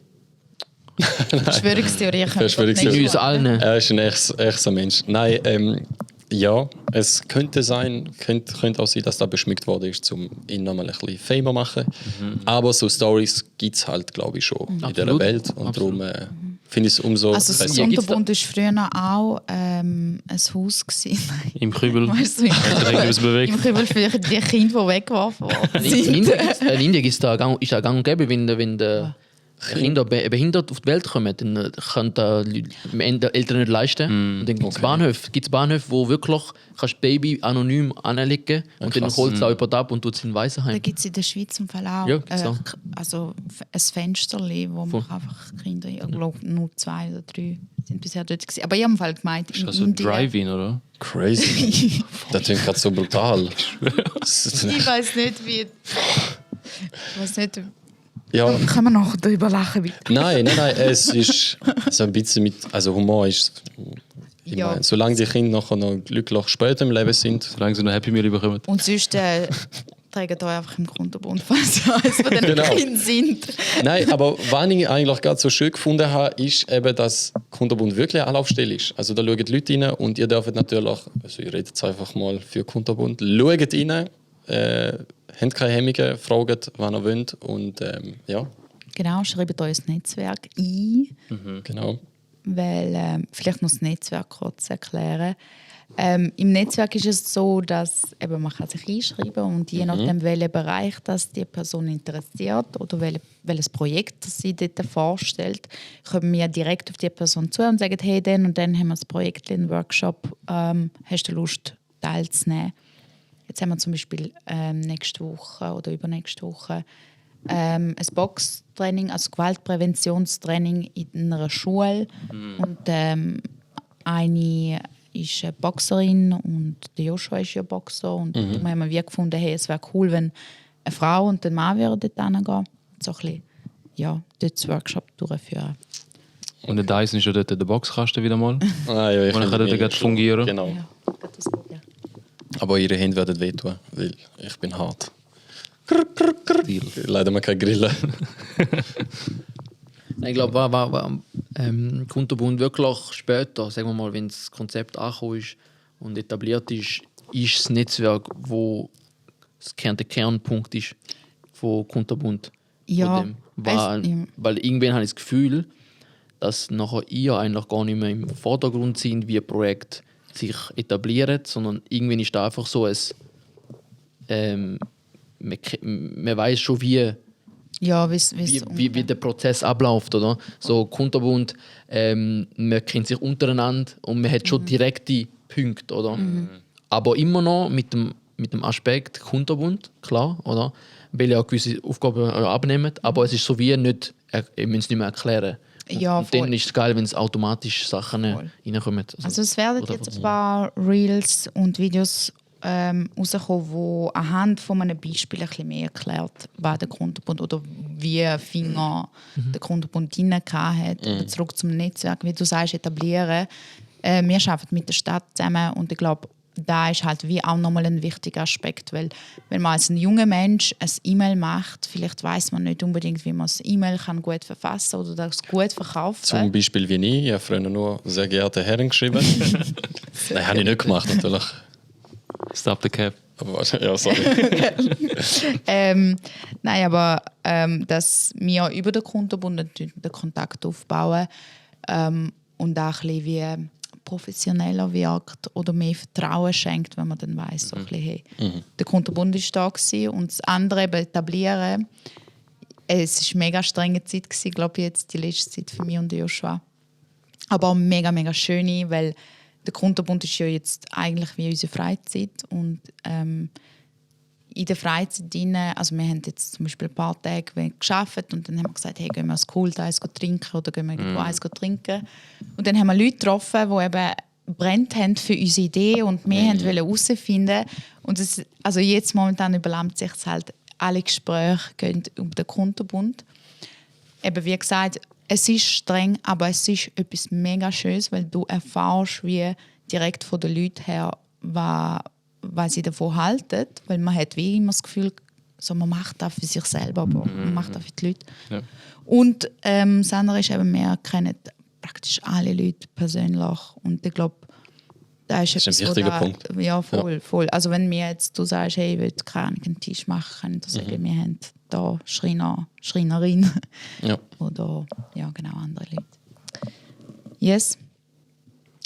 Verschwörungstheorie. Verschwörungstheorie. In uns allen. Er ist ein echter Mensch. Nein, ja, es könnte sein, könnte auch sein, dass da beschmückt worden ist, um ihn nochmal ein bisschen famer machen. Aber so Stories gibt es halt, glaube ich, schon in dieser Absolut. Welt. Und darum finde ich es umso Also das besser. Unterbund war früher auch ein Haus. gewesen. Im Kübel. Weißt du, Hat sich irgendwas bewegt? im Kübel für die Kinder, die weggeworfen worden In sind. Indien ist da gang und gäbe, wenn Kinder behindert auf die Welt kommen, dann können die Eltern nicht leisten. Und dann gibt es Bahnhöfe, wo wirklich kannst das Baby anonym anlegen und dann holt es auch jemand ab und tut es in Waisenheim. Da gibt es in der Schweiz im Fall auch, Ja, gibt's auch. also ein Fenster, wo man einfach Kinder, ich glaube nur 2 oder 3 sind bisher dort gewesen. Aber ich habe im Fall gemeint, Ist das so ein Drive-In, oder? Crazy. Das klingt gerade so brutal. Ich weiß nicht, wie... Ich weiß nicht... Ja. Können wir nachher darüber lachen, bitte? Nein, es ist so ein bisschen mit... Also Humor ist... Ich Ja. meine, solange die Kinder nachher noch glücklich später im Leben sind. Solange sie noch Happy Meal bekommen. Und sonst tragen euch einfach im Kundenbund, falls ihr eines von den Genau. Kindern sind. Nein, aber was ich eigentlich gerade so schön gefunden habe, ist eben, dass Kunterbund wirklich eine Anlaufstelle ist. Also da schauen die Leute rein und ihr dürft natürlich, also ihr redet jetzt einfach mal für Kunterbund, schaut rein, habt keine Hemmungen, fragt, wann ihr wollt und ja. Genau, schreibt euch das Netzwerk ein, Genau. weil vielleicht noch das Netzwerk kurz erklären. Im Netzwerk ist es so, dass eben man kann sich einschreiben und je nachdem, welchen Bereich das die Person interessiert oder welches Projekt das sie dort vorstellt, kommen wir direkt auf die Person zu und sagen, hey, dann und dann haben wir das Projekt, einen Workshop, hast du Lust teilzunehmen? Jetzt haben wir zum Beispiel nächste Woche oder übernächste Woche ein Boxtraining, also Gewaltpräventionstraining in einer Schule. Und eine ist eine Boxerin und der Joshua ist ja Boxer. Und da haben wir gefunden, hey, es wäre cool, wenn eine Frau und ein Mann dort hingehen. So ein bisschen, ja, dort das Workshop durchführen. Und der Dyson ist ja dort der Boxkasten wieder mal. Ah, ja, ich Und dann kann der gerade fungieren. Genau. Ja, geht das gut, ja. Aber ihre Hände werden wehtun, weil ich bin hart. Deal. Leider mal keine Grille. Ich glaube, Kunterbund wirklich später, sagen wir mal, wenn das Konzept angekommen ist und etabliert ist, ist das Netzwerk, wo der Kernpunkt ist von Kunterbund. Ja, Weil irgendwann habe ich das Gefühl, dass nachher ihr eigentlich gar nicht mehr im Vordergrund sind, wie ein Projekt sich etabliert, sondern irgendwann ist da einfach so ein man weiß schon, wie der Prozess abläuft, oder? So Kunterbund, man kennt sich untereinander und man hat schon direkte Punkte, oder? Aber immer noch mit dem Aspekt Kunterbund, klar, oder? Weil ja gewisse Aufgaben abnehmen, aber es ist so wie nicht, ihr müsst es nicht mehr erklären. Ja, und dann ist es geil, wenn es automatisch Sachen reinkommen. Also es werden jetzt ein paar Reels und Videos rauskommen, wo anhand von einem Beispiel ein bisschen mehr erklärt, was der Kunterbund oder wie Finger der Kunterbund drin hat. Oder zurück zum Netzwerk, wie du sagst, etablieren. Wir arbeiten mit der Stadt zusammen und ich glaube, da ist halt wie auch nochmal ein wichtiger Aspekt, weil wenn man als ein junger Mensch ein E-Mail macht, vielleicht weiß man nicht unbedingt, wie man das E-Mail kann gut verfassen oder das gut verkaufen. Zum Beispiel wie ich habe früher nur «Sehr geehrte Herren» geschrieben. Nein, habe ich nicht gemacht, natürlich. Stop the cap. Aber, ja, sorry. Nein, aber dass wir über den Kunterbund natürlich den Kontakt aufbauen und auch ein bisschen wie professioneller wirkt oder mehr Vertrauen schenkt, wenn man dann weiss, so ein bisschen, hey, der Kunterbund war da gewesen und das andere eben etablieren. Es war eine mega strenge Zeit gewesen, glaube ich, jetzt die letzte Zeit für mich und Joshua. Aber auch mega, mega schöne, weil der Kunterbund ist ja jetzt eigentlich wie unsere Freizeit und in der Freizeit drin, also wir haben jetzt zum Beispiel ein paar Tage gearbeitet und dann haben wir gesagt, hey, gehen wir als Kulteis trinken oder gehen wir irgendwo eins trinken. Und dann haben wir Leute getroffen, die eben brennt haben für unsere Idee und wir wollten herausfinden. Und es, also jetzt momentan überlammt sich halt, alle Gespräche gehen um den Kunterbund. Eben wie gesagt, es ist streng, aber es ist etwas mega Schönes, weil du erfährst wie direkt von den Leuten her, was sie davon halten. Weil man hat wie immer das Gefühl, so, man macht das für sich selber, aber man macht das für die Leute. Ja. Und das andere ist eben, wir kennen praktisch alle Leute persönlich. Und ich glaube, das ist ein wichtiger Punkt. Ja, voll. Also wenn mir jetzt du sagst, hey, ich will einen Tisch machen, kann ich dir sagen, wir haben da Schreinerin. Ja. Oder ja, genau, andere Leute. Yes.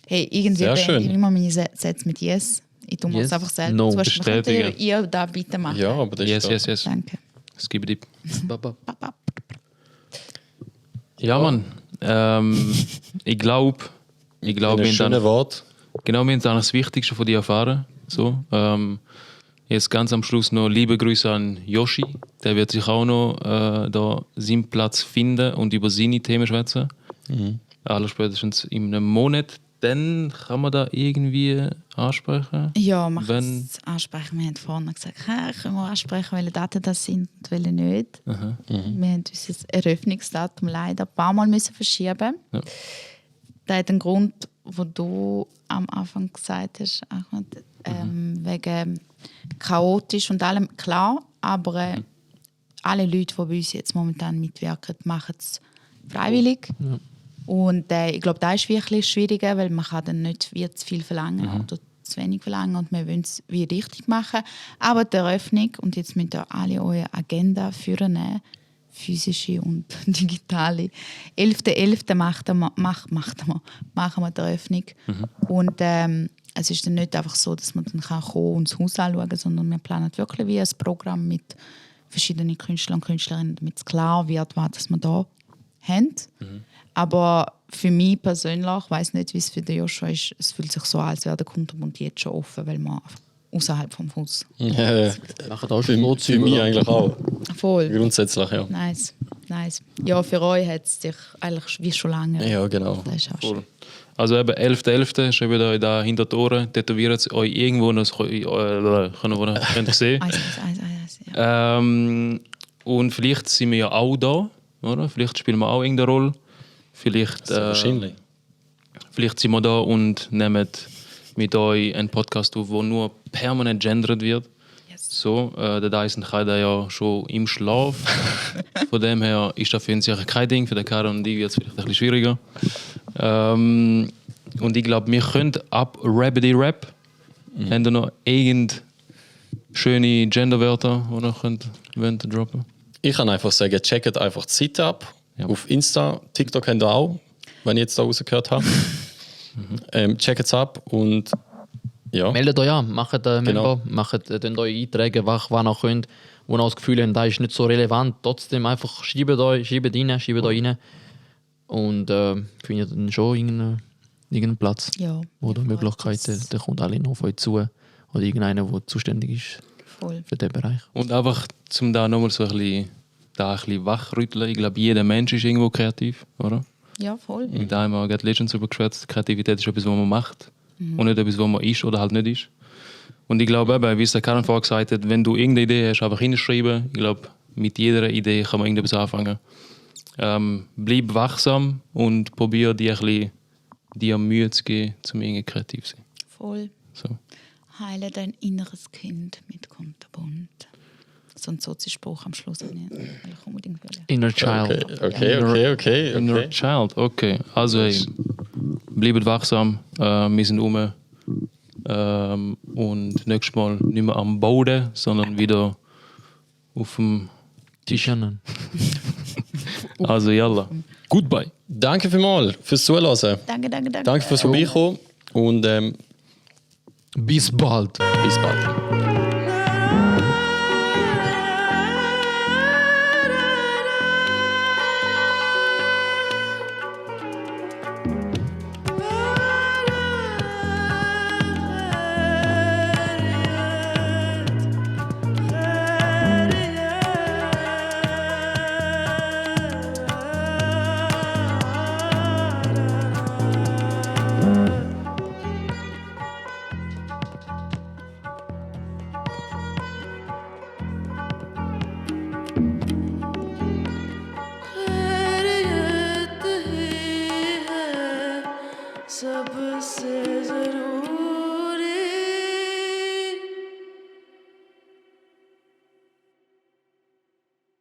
Hey, irgendwie Sehr schön. ich immer meine Sätze mit Yes. Ich tue Yes. es einfach selber. No. Zum Beispiel, könnt Bestätigen. ihr da bitte machen? Ja, aber das ist Yes. Danke. Skibidi. Ja, Mann. Ich glaube, Ein schönes Wort. genau, wir haben eigentlich das Wichtigste von dir erfahren. So, jetzt ganz am Schluss noch liebe Grüße an Yoshi. Der wird sich auch noch da seinen Platz finden und über seine Themen schwätzen. Allerspätestens in einem Monat. Dann kann man da irgendwie ansprechen. Ja, man kann Wenn- es ansprechen. Wir haben vorhin gesagt, können wir ansprechen, welche Daten das sind und welche nicht. Wir haben unser Eröffnungsdatum leider ein paar Mal müssen verschieben. Ja. Das hat einen Grund, wo du am Anfang gesagt hast, Ahmed, wegen chaotisch und allem. Klar, aber alle Leute, die bei uns jetzt momentan mitwirken, machen es freiwillig. Ja. Und ich glaube, das ist wirklich schwieriger, weil man kann dann nicht wie zu viel verlangen oder zu wenig verlangen und wir wollen es wie richtig machen. Aber die Eröffnung, und jetzt müsst ihr alle eure Agenda führen, physische und digitale. 11.11. machen wir die Eröffnung. Und es ist dann nicht einfach so, dass man dann kommen und das Haus anschauen kann, sondern wir planen wirklich wie ein Programm mit verschiedenen Künstlern und Künstlerinnen, damit es klar wird, was wir da haben. Aber für mich persönlich, ich weiss nicht, wie es für den Joshua ist, es fühlt sich so an, als wäre der Kunterbund jetzt schon offen, weil man außerhalb vom Haus. Machen auch Für, schon für mich eigentlich auch. Voll. Grundsätzlich, ja. Nice. Ja, für euch hat es sich eigentlich wie schon lange. Ja, genau. Das ist auch schön. Cool. Also eben 11.11. schreibt euch da hinter die Ohren, tätowiert es euch irgendwo, das könnt ihr sehen. Eins, ja. Und vielleicht sind wir ja auch da, oder? Vielleicht spielen wir auch irgendeine Rolle. Vielleicht, Sehr wahrscheinlich. vielleicht sind wir da und nehmen mit euch einen Podcast auf, der nur permanent gendert wird. Yes. So, der Dyson kann da ja schon im Schlaf. Von dem her ist das für uns sicher kein Ding. Für den Karan und die wird es vielleicht ein bisschen schwieriger. Und ich glaube, wir können ab Rabbity Rap. Haben da noch irgend schöne Genderwörter, die ihr könnt droppen? Ich kann einfach sagen, checkt einfach die Seite ab. Ja. Auf Insta, TikTok habt ihr auch, wenn ich jetzt da rausgehört habe. Checkt es ab und ja. Meldet euch an, macht Genau. Member, könnt euch eintragen, was ihr könnt, wo ihr das Gefühl habt, das ist nicht so relevant. Trotzdem einfach schreibt euch rein und findet dann schon irgendeinen Platz Ja, oder wir freuen Möglichkeiten. uns. Da kommt alle noch auf euch zu oder irgendeiner, der zuständig ist Voll. für diesen Bereich. Und einfach, um da nochmal so ein bisschen wachrütteln. Ich glaube, jeder Mensch ist irgendwo kreativ, oder? Ja, voll. Da haben wir gerade Legends darüber geschwätzt. Kreativität ist etwas, was man macht und nicht etwas, was man ist oder halt nicht ist. Und ich glaube eben, wie es der Karan vorher gesagt hat, wenn du irgendeine Idee hast, einfach hinschreiben. Ich glaube, mit jeder Idee kann man irgendetwas anfangen. Bleib wachsam und probier dir Mühe zu geben, um irgendwie kreativ zu sein. Voll. So. Heile dein inneres Kind mit Kunterbund. So ein Sozi-Spruch am Schluss. Will ich unbedingt wollen. Inner Child. Okay. Inner Child, okay. Also hey, bleibt wachsam, wir sind und nächstes Mal nicht mehr am Boden, sondern wieder auf dem Tisch an. Also yalla. Goodbye. Danke vielmals fürs Zuhören. Danke. Danke fürs Vorbeikommen und Bis bald. bis bald.